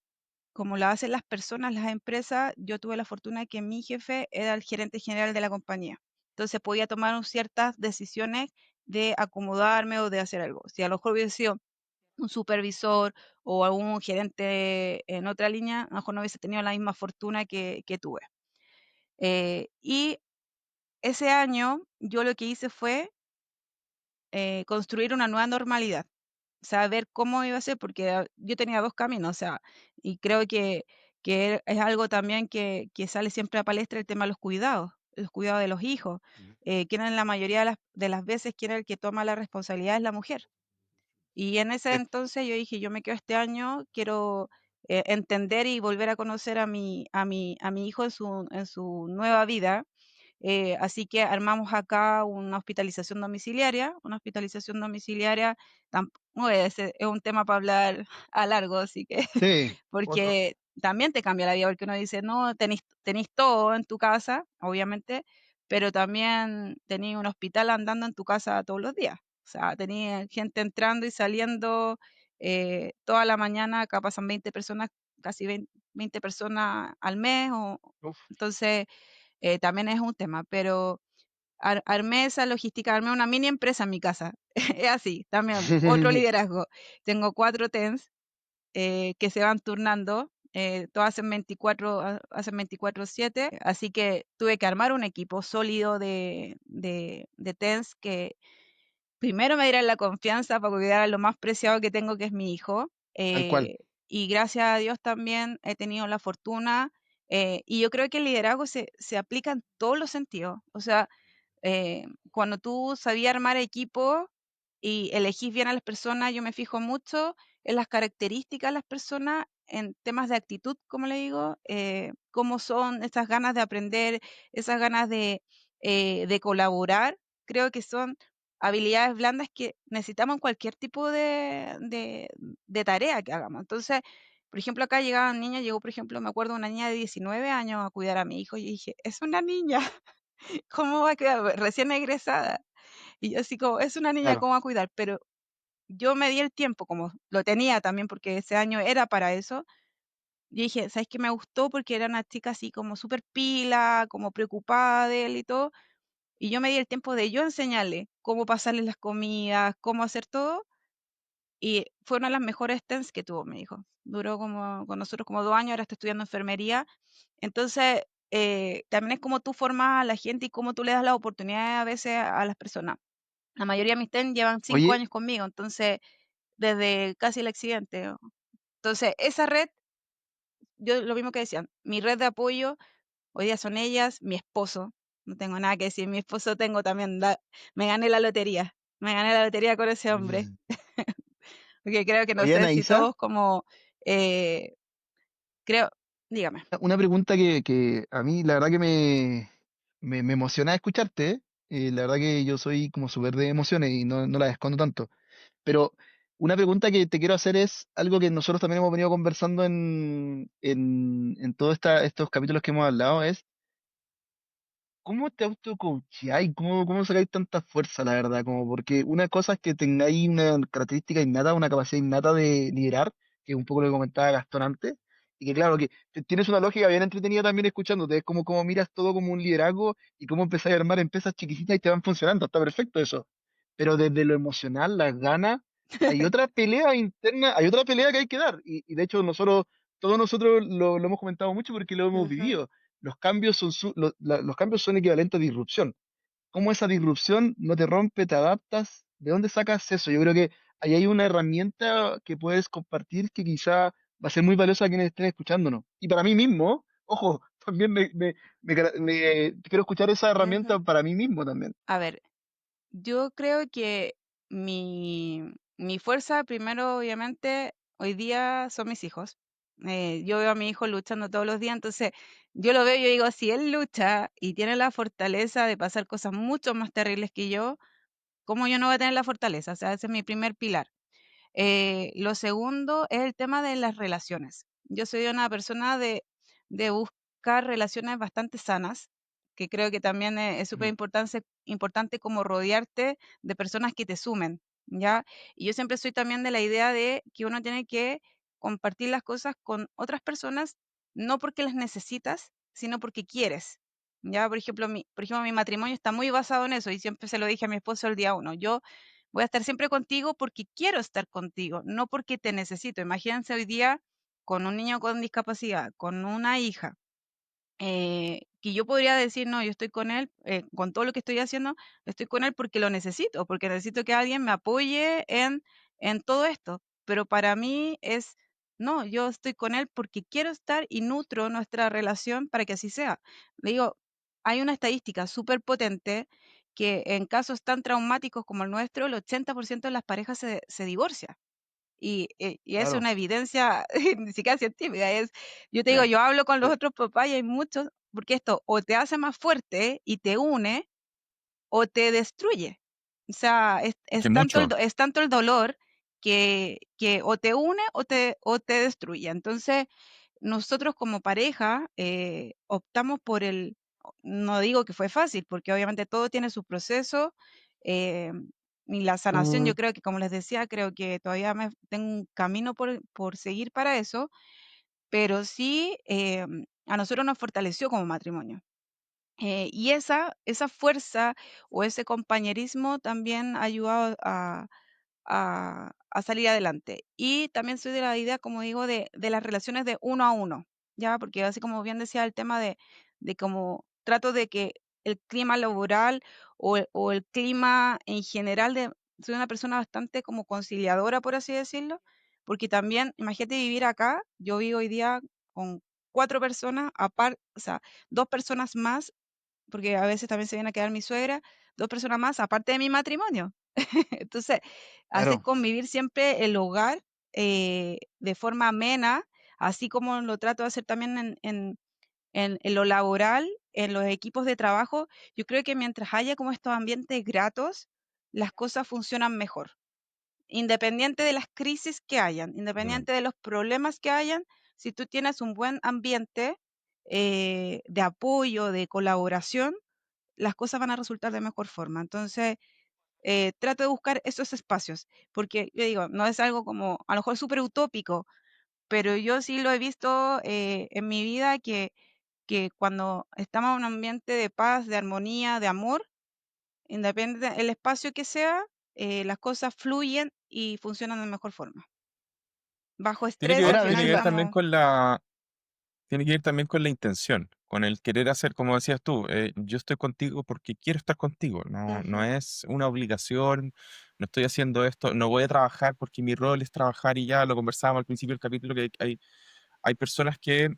como lo hacen las personas, las empresas, yo tuve la fortuna de que mi jefe era el gerente general de la compañía. Entonces podía tomar ciertas decisiones de acomodarme o de hacer algo. Si a lo mejor hubiese sido un supervisor o algún gerente en otra línea, a lo mejor no hubiese tenido la misma fortuna que tuve. Y ese año yo lo que hice fue construir una nueva normalidad. O sea, ver cómo iba a ser, porque yo tenía dos caminos, o sea, y creo que es algo también que sale siempre a palestra el tema de los cuidados de los hijos. Quien en la mayoría de las veces, quien es el que toma la responsabilidad es la mujer. Y en ese Sí. entonces yo dije, yo me quedo este año, quiero entender y volver a conocer a mi hijo en su nueva vida. Así que armamos acá una hospitalización domiciliaria, ese es un tema para hablar a largo, así que, Sí, otro. porque también te cambia la vida, porque uno dice, no, tenéis todo en tu casa, obviamente, pero también tenéis un hospital andando en tu casa todos los días. O sea, tenéis gente entrando y saliendo toda la mañana, acá pasan 20 personas, casi 20 personas al mes, Uf. entonces también es un tema, pero armé esa logística, armé una mini empresa en mi casa. Es así, también otro liderazgo. Tengo 4 TENS que se van turnando, todas hacen 24/7, así que tuve que armar un equipo sólido de TENS que primero me dieran la confianza para cuidar a lo más preciado que tengo, que es mi hijo. Tal cual. Y gracias a Dios también he tenido la fortuna, y yo creo que el liderazgo se aplica en todos los sentidos. O sea, cuando tú sabías armar equipo y elegís bien a las personas, yo me fijo mucho en las características de las personas, en temas de actitud, como le digo, cómo son esas ganas de aprender, esas ganas de colaborar. Creo que son habilidades blandas que necesitamos en cualquier tipo de tarea que hagamos. Entonces, por ejemplo, acá llegaban niñas, llegó, por ejemplo, me acuerdo una niña de 19 años a cuidar a mi hijo y dije, es una niña. ¿Cómo va a cuidar? Recién egresada. Y yo así como, es una niña, Claro. ¿cómo va a cuidar? Pero yo me di el tiempo, como lo tenía también, porque ese año era para eso. Y dije, ¿sabes qué? Me gustó porque era una chica así como súper pila, como preocupada de él y todo. Y yo me di el tiempo de yo enseñarle cómo pasarle las comidas, cómo hacer todo. Y fue una de las mejores TENS que tuvo mi hijo. Duró como con nosotros como 2 años, ahora está estudiando enfermería. Entonces, también es como tú formas a la gente y cómo tú le das la oportunidad a veces a las personas. La mayoría de mis TEN llevan 5 años Oye, conmigo, entonces, desde casi el accidente. Entonces, esa red, yo lo mismo que decían, mi red de apoyo, hoy día son ellas, mi esposo, no tengo nada que decir, mi esposo tengo también, me gané la lotería, con ese hombre. mm, Porque creo que no oye, sé si Anaísa, todos como, eh, creo, dígame. una pregunta que a mí la verdad que me emociona escucharte, ¿eh? La verdad que yo soy como súper de emociones y no las escondo tanto. Pero una pregunta que te quiero hacer es algo que nosotros también hemos venido conversando en todos estos capítulos que hemos hablado, es ¿cómo te autocoacháis? ¿Cómo sacáis tanta fuerza, la verdad? Como porque una cosa es que tengáis una característica innata, una capacidad innata de liderar, que es un poco lo que comentaba Gastón antes, y que claro, que tienes una lógica bien entretenida también escuchándote, es como cómo miras todo como un liderazgo y cómo empezáis a armar empresas chiquititas y te van funcionando, está perfecto eso. Pero desde lo emocional, las ganas, hay otra pelea interna, hay otra pelea que hay que dar, y de hecho todos nosotros lo hemos comentado mucho porque lo hemos Ujú, vivido. Los cambios son equivalentes a disrupción. ¿Cómo esa disrupción no te rompe, te adaptas? ¿De dónde sacas eso? Yo creo que ahí hay una herramienta que puedes compartir que quizá va a ser muy valiosa a quienes estén escuchándonos. Y para mí mismo, ojo, también quiero escuchar esa herramienta ujú. para mí mismo también. A ver, yo creo que mi fuerza, primero, obviamente, hoy día son mis hijos. Yo veo a mi hijo luchando todos los días, entonces yo lo veo y yo digo, si él lucha y tiene la fortaleza de pasar cosas mucho más terribles que yo, ¿cómo yo no voy a tener la fortaleza? O sea, ese es mi primer pilar. Lo segundo es el tema de las relaciones. Yo soy una persona de buscar relaciones bastante sanas, que creo que también es súper Mm. importante como rodearte de personas que te sumen, ¿ya? Y yo siempre soy también de la idea de que uno tiene que compartir las cosas con otras personas, no porque las necesitas, sino porque quieres. Ya, por ejemplo, mi matrimonio está muy basado en eso y siempre se lo dije a mi esposo el día uno. Yo voy a estar siempre contigo porque quiero estar contigo, no porque te necesito. Imagínense hoy día con un niño con discapacidad, con una hija, que yo podría decir, no, yo estoy con él, con todo lo que estoy haciendo, estoy con él porque lo necesito, porque necesito que alguien me apoye en todo esto. Pero para mí es, no, yo estoy con él porque quiero estar y nutro nuestra relación para que así sea. Le digo, hay una estadística súper potente que en casos tan traumáticos como el nuestro, el 80% de las parejas se divorcian. Y es Claro. una evidencia ni siquiera científica, yo te digo, Claro. yo hablo con los Eh, otros papás y hay muchos, porque esto o te hace más fuerte y te une, o te destruye. O sea, Que mucho. es tanto el dolor que o te une o te destruye. Entonces, nosotros como pareja optamos por no digo que fue fácil, porque obviamente todo tiene su proceso. eh, y la sanación, yo creo que, como les decía, creo que todavía tengo un camino por seguir para eso, pero sí a nosotros nos fortaleció como matrimonio. Y esa fuerza o ese compañerismo también ha ayudado a salir adelante. Y también soy de la idea, como digo, de las relaciones de uno a uno, ¿ya? Porque así como bien decía el tema de cómo trato de que el clima laboral o el clima en general soy una persona bastante como conciliadora, por así decirlo, porque también, imagínate vivir acá, yo vivo hoy día con 4 personas, aparte, o sea, 2 personas más porque a veces también se viene a quedar mi suegra, 2 personas más, aparte de mi matrimonio. Entonces, hacer claro. convivir siempre el hogar de forma amena, así como lo trato de hacer también en lo laboral, en los equipos de trabajo. Yo creo que mientras haya como estos ambientes gratos, las cosas funcionan mejor. Independiente de las crisis que hayan, Totalmente. independiente de los problemas que hayan, si tú tienes un buen ambiente de apoyo, de colaboración, las cosas van a resultar de mejor forma. Entonces, trato de buscar esos espacios, porque yo digo, no es algo como, a lo mejor súper utópico, pero yo sí lo he visto en mi vida que cuando estamos en un ambiente de paz, de armonía, de amor, independiente del espacio que sea, las cosas fluyen y funcionan de mejor forma. Bajo Tiene que estrés, al ver, Ahora, a tiene final que veces ver la... también estamos... con la, tiene que ver también con la intención, con el querer hacer, como decías tú, yo estoy contigo porque quiero estar contigo, no, no Ujú, es una obligación, no estoy haciendo esto, no voy a trabajar porque mi rol es trabajar y ya lo conversábamos al principio del capítulo, que hay personas que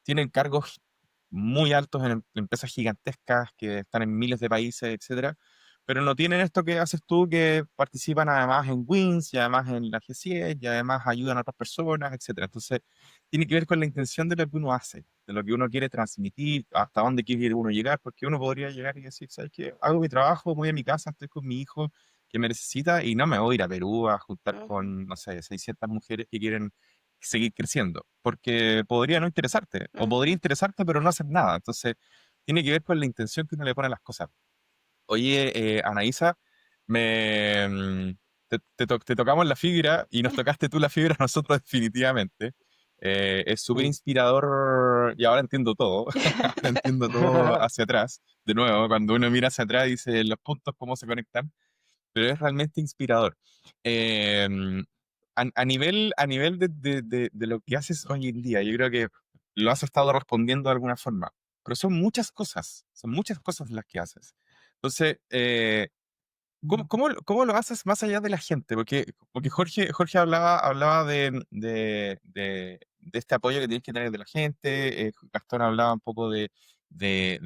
tienen cargos muy altos en empresas gigantescas que están en miles de países, etcétera, pero no tienen esto que haces tú, que participan además en Wins y además en la G100 y además ayudan a otras personas, etcétera. Entonces, tiene que ver con la intención de lo que uno hace, de lo que uno quiere transmitir, hasta dónde quiere uno llegar, porque uno podría llegar y decir, ¿sabes qué? Hago mi trabajo, voy a mi casa, estoy con mi hijo que me necesita y no me voy a ir a Perú a juntar ujú, con, no sé, 600 mujeres que quieren seguir creciendo, porque podría no interesarte, o podría ujú. interesarte pero no hacer nada. Entonces, tiene que ver con la intención que uno le pone a las cosas. Oye, Anaísa, te tocamos la fibra y nos tocaste tú la fibra a nosotros definitivamente. Es súper Sí. inspirador y ahora entiendo todo, ahora entiendo todo hacia atrás. De nuevo, cuando uno mira hacia atrás dice los puntos, cómo se conectan, pero es realmente inspirador. Eh, a nivel de lo que haces hoy en día, yo creo que lo has estado respondiendo de alguna forma, pero son muchas cosas las que haces. Entonces, ¿cómo lo haces más allá de la gente? Porque Jorge hablaba de este apoyo que tienes que tener de la gente, Gastón hablaba un poco de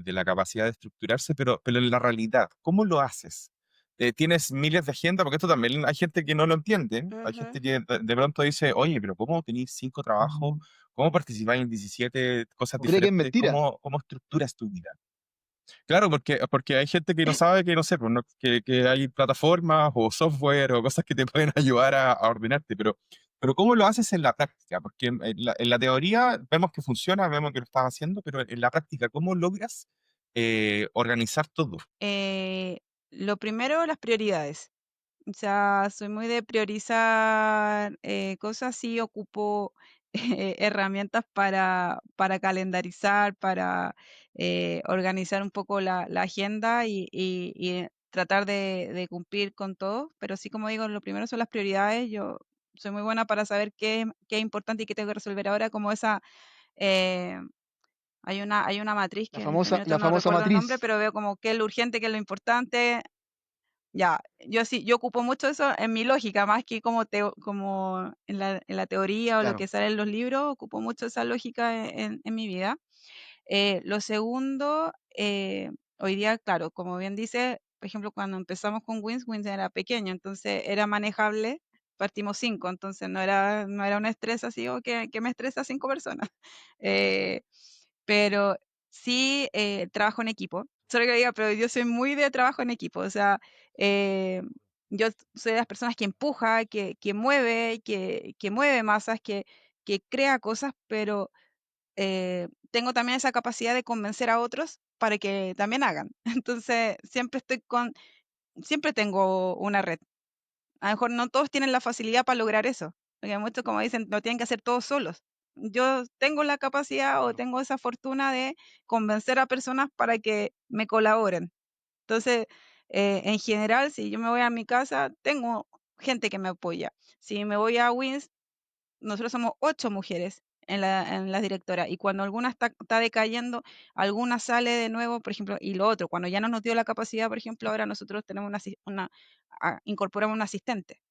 la capacidad de estructurarse, pero en la realidad, ¿cómo lo haces? ¿Tienes miles de agendas? Porque esto también hay gente que no lo entiende, hay Ujú. gente que de pronto dice, oye, pero ¿cómo tenéis 5 trabajos? ¿Cómo participáis en 17 cosas O cree que es diferentes? mentira. ¿Cómo estructuras tu vida? Claro, porque hay gente que no sabe que, no sé, pues, que hay plataformas o software o cosas que te pueden ayudar a ordenarte, pero ¿cómo lo haces en la práctica? Porque en la teoría vemos que funciona, vemos que lo estás haciendo, pero en la práctica, ¿cómo logras organizar todo? Eh, lo primero, las prioridades. O sea, soy muy de priorizar cosas, sí ocupo herramientas para calendarizar, para organizar un poco la agenda y tratar de cumplir con todo, pero sí, como digo, lo primero son las prioridades. Yo soy muy buena para saber qué es importante y qué tengo que resolver ahora, como esa eh, Hay una matriz que La en este famosa, minuto la no famosa recuerdo el nombre, matriz. pero veo como qué es lo urgente, qué es lo importante. Ya, yo sí, yo ocupo mucho eso en mi lógica, más que como en la teoría o lo Claro, que sale en los libros, ocupo mucho esa lógica en mi vida. Lo segundo, hoy día, claro, como bien dice, por ejemplo, cuando empezamos con Wins era pequeño, entonces era manejable, partimos 5, entonces no era un estrés así o que me estresa 5 personas. Eh, pero sí, trabajo en equipo. Solo que diga, pero yo soy muy de trabajo en equipo, o sea, eh, yo soy de las personas que empuja, que mueve, que mueve masas, que crea cosas, pero tengo también esa capacidad de convencer a otros para que también hagan. Entonces, siempre tengo una red. A lo mejor no todos tienen la facilidad para lograr eso, porque muchos, como dicen, lo tienen que hacer todos solos. Yo tengo la capacidad o claro, tengo esa fortuna de convencer a personas para que me colaboren. Entonces, en general, si yo me voy a mi casa, tengo gente que me apoya. Si me voy a Wins, nosotros somos 8 mujeres en la directora, y cuando alguna está decayendo, alguna sale de nuevo, por ejemplo, y lo otro, cuando ya no nos dio la capacidad, por ejemplo, ahora nosotros tenemos incorporamos un asistente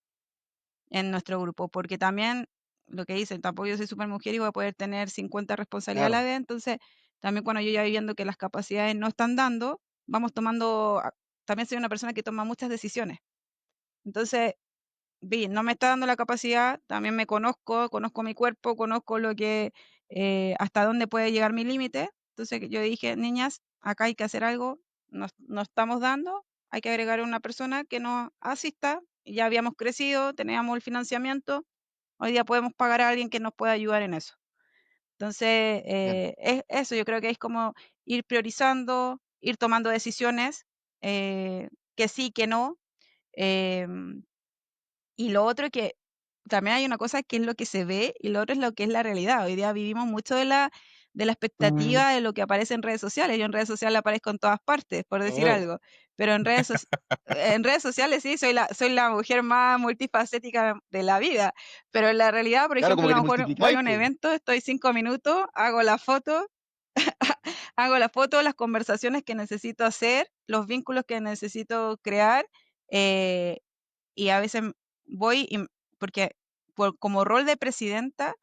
en nuestro grupo, porque también lo que dicen, tampoco yo soy super mujer y voy a poder tener 50 responsabilidades a la claro. vez, entonces también cuando yo ya voy viendo que las capacidades no están dando, vamos tomando, también soy una persona que toma muchas decisiones. Entonces, no me está dando la capacidad, también me conozco mi cuerpo, conozco lo que, hasta dónde puede llegar mi límite. Entonces yo dije, niñas, acá hay que hacer algo, nos estamos dando, hay que agregar una persona que nos asista, ya habíamos crecido, teníamos el financiamiento, hoy día podemos pagar a alguien que nos pueda ayudar en eso. Entonces, Bien. es eso, yo creo que es como ir priorizando, ir tomando decisiones, que sí, que no. em, y lo otro que también hay una cosa que es lo que se ve y lo otro es lo que es la realidad. Hoy día vivimos mucho de la expectativa de lo que aparece en redes sociales. Yo en redes sociales aparezco en todas partes, por decir Oh, algo. Pero en redes sociales sí, soy la mujer más multifacética de la vida. Pero en la realidad, por claro, ejemplo, como a que lo te mejor voy multiplicáis, a un po. evento, estoy 5 minutos, hago la foto, las conversaciones que necesito hacer, los vínculos que necesito crear. eh, y a veces voy porque como rol de presidenta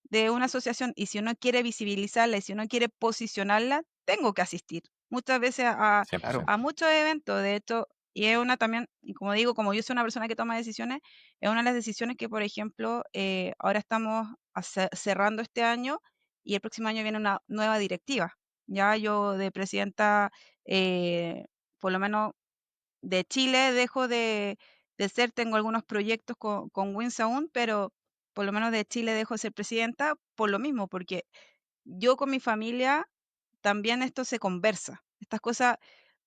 de una asociación, y si uno quiere visibilizarla y si uno quiere posicionarla, tengo que asistir muchas veces Claro, a muchos eventos, de hecho, y es una también, y como digo, como yo soy una persona que toma decisiones, es una de las decisiones que, por ejemplo, ahora estamos cerrando este año y el próximo año viene una nueva directiva. Ya yo de presidenta, por lo menos de Chile dejo de ser, tengo algunos proyectos con Wins aún, pero por lo menos de Chile dejo de ser presidenta por lo mismo, porque yo con mi familia también esto se conversa. Estas cosas,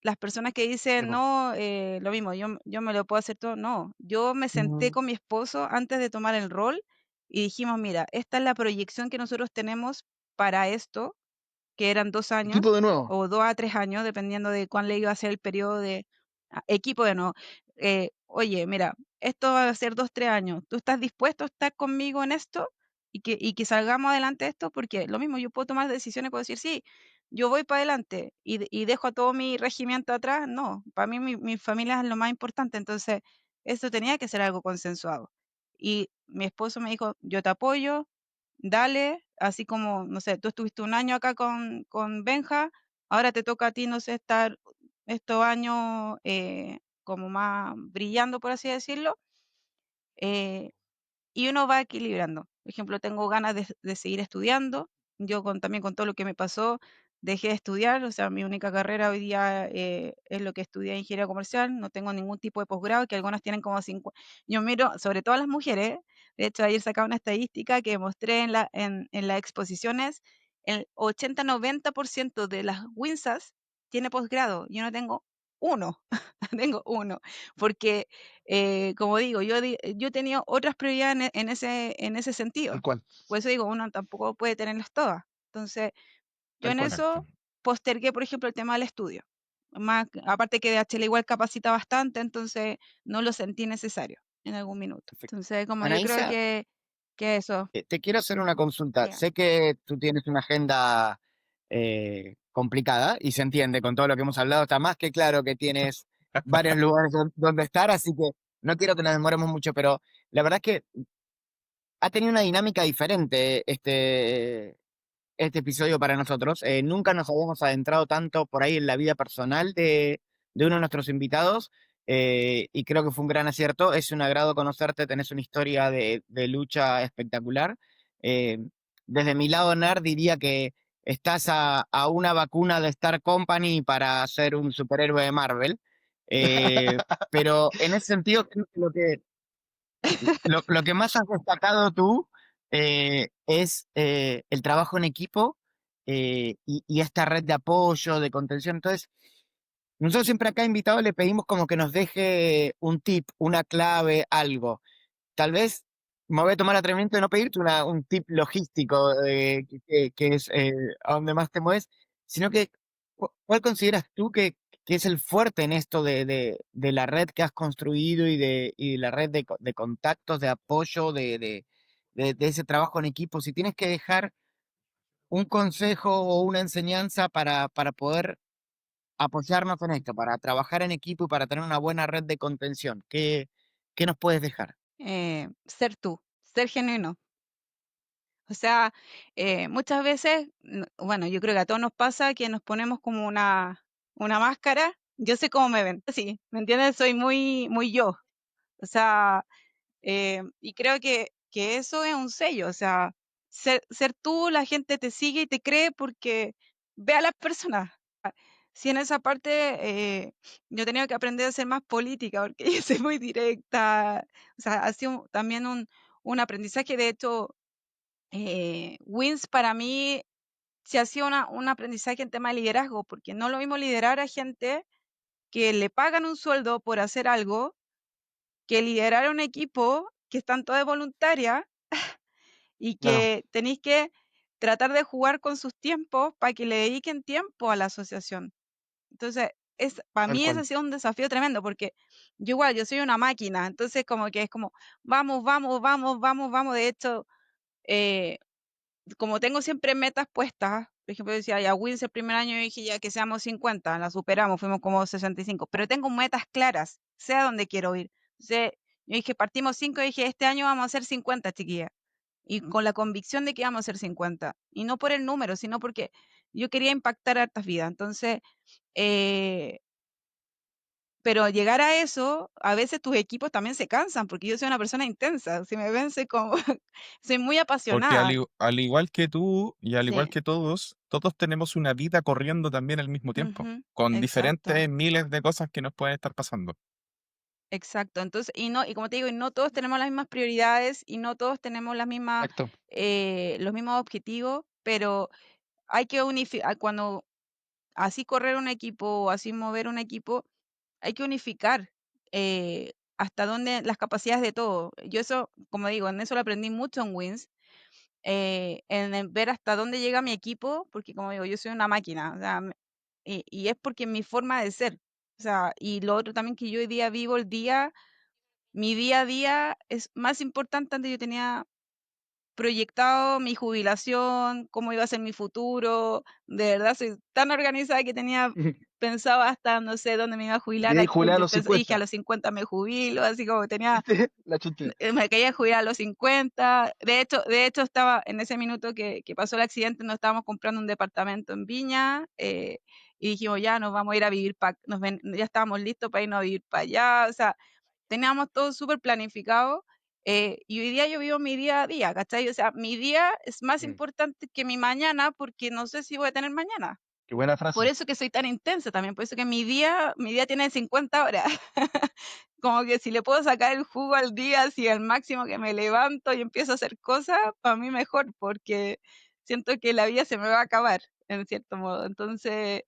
las personas que sí, dicen, po. no, lo mismo, yo me lo puedo hacer todo, no, yo me senté con mi esposo antes de tomar el rol y dijimos, mira, esta es la proyección que nosotros tenemos para esto, que eran 2 años Equipo de nuevo. o 2 a 3 años, dependiendo de cuán le iba a ser el periodo de equipo de nuevo. Oye, mira, esto va a ser 2, 3 años. ¿Tú estás dispuesto a estar conmigo en esto? Y que salgamos adelante de esto, porque lo mismo, yo puedo tomar decisiones, puedo decir, sí, yo voy para adelante y dejo a todo mi regimiento atrás. No, para mí mi familia es lo más importante, entonces eso tenía que ser algo consensuado. Y mi esposo me dijo, yo te apoyo, dale, así como, no sé, tú estuviste un año acá con Benja, ahora te toca a ti, no sé, estar estos años como más brillando, por así decirlo, eh, y uno va equilibrando. Por ejemplo, tengo ganas de seguir estudiando. Yo también con todo lo que me pasó, dejé de estudiar, o sea, mi única carrera hoy día es lo que estudié ingeniería comercial, no tengo ningún tipo de posgrado, que algunos tienen como 5. Yo miro, sobre todo a las mujeres, de hecho ayer sacaba una estadística que mostré en las exposiciones, el 80-90% de las WINSAS tiene posgrado, yo no tengo uno, tengo uno, porque como digo, yo he tenido otras prioridades en ese Tal sentido. cual, Por eso digo, uno tampoco puede tenerlas todas. Entonces, yo tal en cual. Exacto. eso postergué, por ejemplo, el tema del estudio. Más, aparte que DHL igual capacita bastante, entonces no lo sentí necesario en algún minuto. Perfecto. Entonces, como yo creo Anaísa, que eso, te quiero hacer una consulta. dígame. Sé que tú tienes una agenda complicada y se entiende con todo lo que hemos hablado. Está más que claro que tienes varios lugares donde estar, así que no quiero que nos demoremos mucho, pero la verdad es que ha tenido una dinámica diferente este episodio para nosotros. Nunca nos habíamos adentrado tanto por ahí en la vida personal de uno de nuestros invitados, y creo que fue un gran acierto. Es un agrado conocerte, tenés una historia de lucha espectacular. Eh, Desde mi lado nerd diría que estás a una vacuna de Star Company para ser un superhéroe de Marvel. Pero en ese sentido, creo que lo que más has destacado tú es el trabajo en equipo, y esta red de apoyo, de contención. Entonces, nosotros siempre acá invitados le pedimos como que nos deje un tip, una clave, algo. Tal vez me voy a tomar el atrevimiento de no pedirte un tip logístico, que es a donde más te mueves, sino que ¿cuál consideras tú que es el fuerte en esto de la red que has construido y de la red de contactos, de apoyo, de ese trabajo en equipo? Si tienes que dejar un consejo o una enseñanza para poder apoyarnos en esto, para trabajar en equipo y para tener una buena red de contención, ¿qué nos puedes dejar? Ser tú, ser genuino. O sea, muchas veces, bueno, yo creo que a todos nos pasa que nos ponemos como una máscara. Yo sé cómo me ven, sí, ¿me entiendes? Soy muy yo. O sea, y creo que eso es un sello. O sea, ser tú, la gente te sigue y te cree porque ve a las personas. Sí, en esa parte yo he tenido que aprender a ser más política porque yo soy muy directa. O sea, ha sido también un aprendizaje. De hecho, Wins para mí sí ha sido un aprendizaje en tema de liderazgo, porque no lo mismo liderar a gente que le pagan un sueldo por hacer algo, que liderar a un equipo que están todas voluntarias y Claro, que tenéis que tratar de jugar con sus tiempos para que le dediquen tiempo a la asociación. Entonces, para tal mí ese cual. ha sido un desafío tremendo, porque yo igual, yo soy una máquina, entonces como que es como, vamos, vamos, vamos, vamos, vamos. De hecho, eh, como tengo siempre metas puestas, por ejemplo, yo decía, ya Wins el primer año, yo dije ya que seamos 50, la superamos, fuimos como 65, pero tengo metas claras, sé a dónde quiero ir. Entonces, yo dije, partimos 5, dije, este año vamos a hacer 50, chiquillas. Y con la convicción de que íbamos a hacer 50. Y no por el número, sino porque yo quería impactar a hartas vidas. Entonces, eh, pero llegar a eso, a veces tus equipos también se cansan, porque yo soy una persona intensa. Si me ven, soy como, soy muy Porque apasionada. al igual que tú y al igual Sí. que todos tenemos una vida corriendo también al mismo tiempo, Ujú, con exacto. diferentes miles de cosas que nos pueden estar pasando. Exacto. Entonces, y como te digo, y no todos tenemos las mismas prioridades y no todos tenemos las mismas, Exacto. los mismos objetivos, pero hay que unificar, cuando así correr un equipo o así mover un equipo, hay que unificar hasta dónde las capacidades de todo. Yo eso, como digo, en eso lo aprendí mucho en Wins, en el ver hasta dónde llega mi equipo, porque como digo, yo soy una máquina, o sea, y es porque mi forma de ser. O sea, y lo otro también que yo hoy día vivo el día, mi día a día es más importante. Antes yo tenía proyectado mi jubilación, cómo iba a ser mi futuro. De verdad, soy tan organizada que tenía pensado hasta no sé dónde me iba a Te jubilar. quería jubilar a los Dije a 50. los 50 me jubilo, así como tenía, ¿Viste? La chucha. me quería jubilar a los 50. De hecho estaba en ese minuto que pasó el accidente, nos estábamos comprando un departamento en Viña, y dijimos, ya nos vamos a ir a vivir, ya estábamos listos para irnos a vivir para allá. O sea, teníamos todo súper planificado, y hoy día yo vivo mi día a día, ¿cachai? O sea, mi día es más Mm, importante que mi mañana porque no sé si voy a tener mañana. qué buena Por frase. eso que soy tan intensa también, por eso que mi día tiene 50 horas. Como que si le puedo sacar el jugo al día, si al máximo que me levanto y empiezo a hacer cosas, para mí mejor, porque siento que la vida se me va a acabar, en cierto modo. Entonces,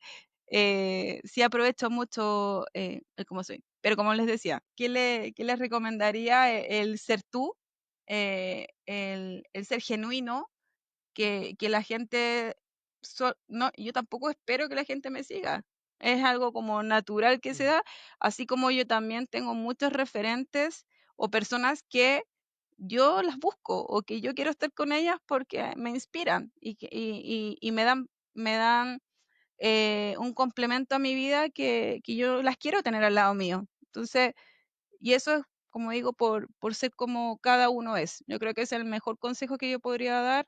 sí aprovecho mucho el cómo soy. Pero como les decía, ¿qué les recomendaría? El ser tú, el ser genuino, que la gente, no, yo tampoco espero que la gente me siga. Es algo como natural que se Mm. da, así como yo también tengo muchos referentes o personas que yo las busco o que yo quiero estar con ellas porque me inspiran y me dan me dan un complemento a mi vida que yo las quiero tener al lado mío. Entonces, y eso es, como digo, por ser como cada uno es. Yo creo que es el mejor consejo que yo podría dar,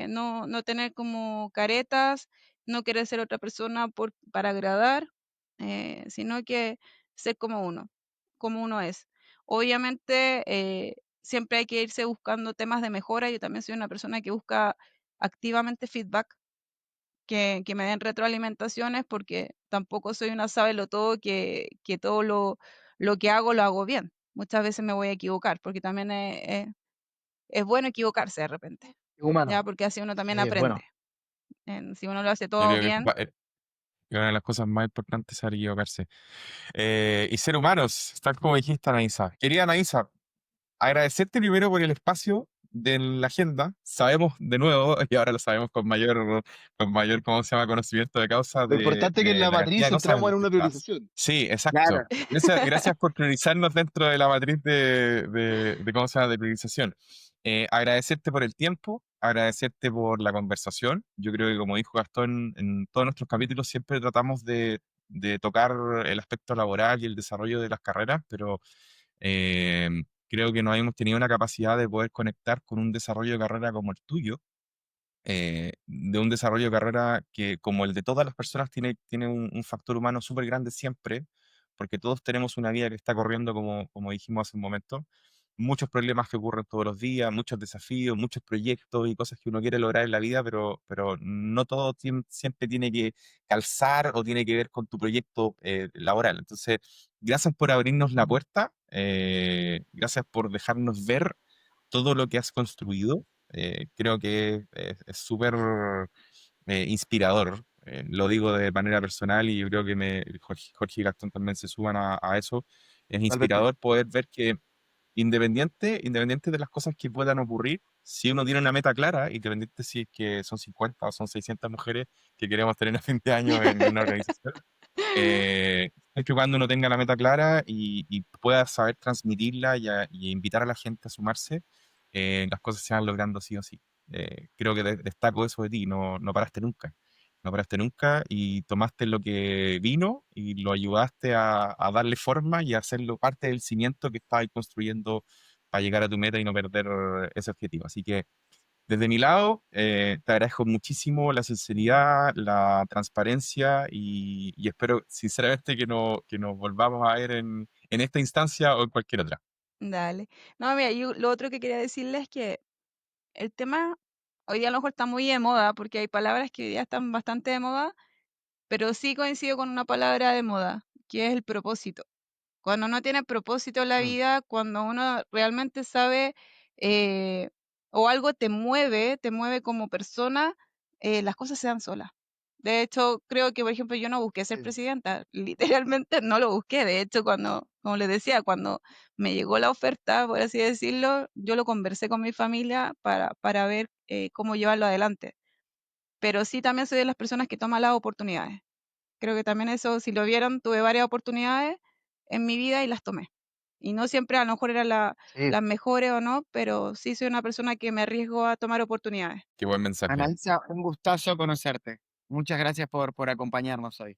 no tener como caretas, no querer ser otra persona para agradar, sino que ser como uno es. Obviamente, siempre hay que irse buscando temas de mejora. Yo también soy una persona que busca activamente feedback, que me den retroalimentaciones, porque tampoco soy una todo que todo lo que hago lo hago bien. Muchas veces me voy a equivocar, porque también es bueno equivocarse de repente, Es humano. ¿ya? Porque así uno también Sí, es bueno. aprende. Si uno lo hace Yo todo creo bien, que una de las cosas más importantes es saber equivocarse. Y ser humanos, tal como dijiste, Anaísa. Querida Anaísa, agradecerte primero por el espacio de la agenda. Sabemos de nuevo, y ahora lo sabemos con mayor, ¿cómo se llama?, conocimiento de causa Lo importante es que en de la la cantidad matriz de cosas en entramos las en que una estás. priorización. Sí, exacto. Claro. Gracias por priorizarnos dentro de la matriz de ¿cómo se llama?, de priorización. Agradecerte por el tiempo, agradecerte por la conversación. Yo creo que, como dijo Gastón, en todos nuestros capítulos siempre tratamos de tocar el aspecto laboral y el desarrollo de las carreras, pero eh, creo que no hemos tenido una capacidad de poder conectar con un desarrollo de carrera como el tuyo, de un desarrollo de carrera que, como el de todas las personas, tiene un factor humano súper grande siempre, porque todos tenemos una vida que está corriendo, como dijimos hace un momento, muchos problemas que ocurren todos los días, muchos desafíos, muchos proyectos y cosas que uno quiere lograr en la vida, pero no todo siempre tiene que calzar o tiene que ver con tu proyecto laboral. Entonces, gracias por abrirnos la puerta, gracias por dejarnos ver todo lo que has construido. Creo que es súper inspirador. Lo digo de manera personal y yo creo que Jorge y Gastón también se suban a eso. Es Totalmente. inspirador poder ver que independiente de las cosas que puedan ocurrir, si uno tiene una meta clara, independiente si es que son 50 o son 600 mujeres que queremos tener a fin de año en una organización, es que cuando uno tenga la meta clara y pueda saber transmitirla y invitar a la gente a sumarse, las cosas se van logrando sí o sí. Creo que destaco eso de ti, no paraste nunca. No paraste nunca y tomaste lo que vino y lo ayudaste a darle forma y a hacerlo parte del cimiento que estabas construyendo para llegar a tu meta y no perder ese objetivo. Así que desde mi lado, te agradezco muchísimo la sinceridad, la transparencia y espero sinceramente que nos volvamos a ver en esta instancia o en cualquier otra. dale. No, mira, yo lo otro que quería decirles es que el tema hoy día a lo mejor está muy de moda, porque hay palabras que hoy día están bastante de moda, pero sí coincido con una palabra de moda, que es el propósito. Cuando uno tiene propósito en la Mm, vida, cuando uno realmente sabe eh, o algo te mueve como persona, las cosas se dan solas. De hecho, creo que, por ejemplo, yo no busqué ser sí, presidenta, literalmente no lo busqué. De hecho, como les decía, cuando me llegó la oferta, por así decirlo, yo lo conversé con mi familia para ver cómo llevarlo adelante. Pero sí también soy de las personas que toman las oportunidades. Creo que también eso, si lo vieron, tuve varias oportunidades en mi vida y las tomé. Y no siempre a lo mejor eran sí. las mejores o no, pero sí soy una persona que me arriesgo a tomar oportunidades. Qué buen mensaje. Anaísa, un gustazo conocerte. Muchas gracias por acompañarnos hoy.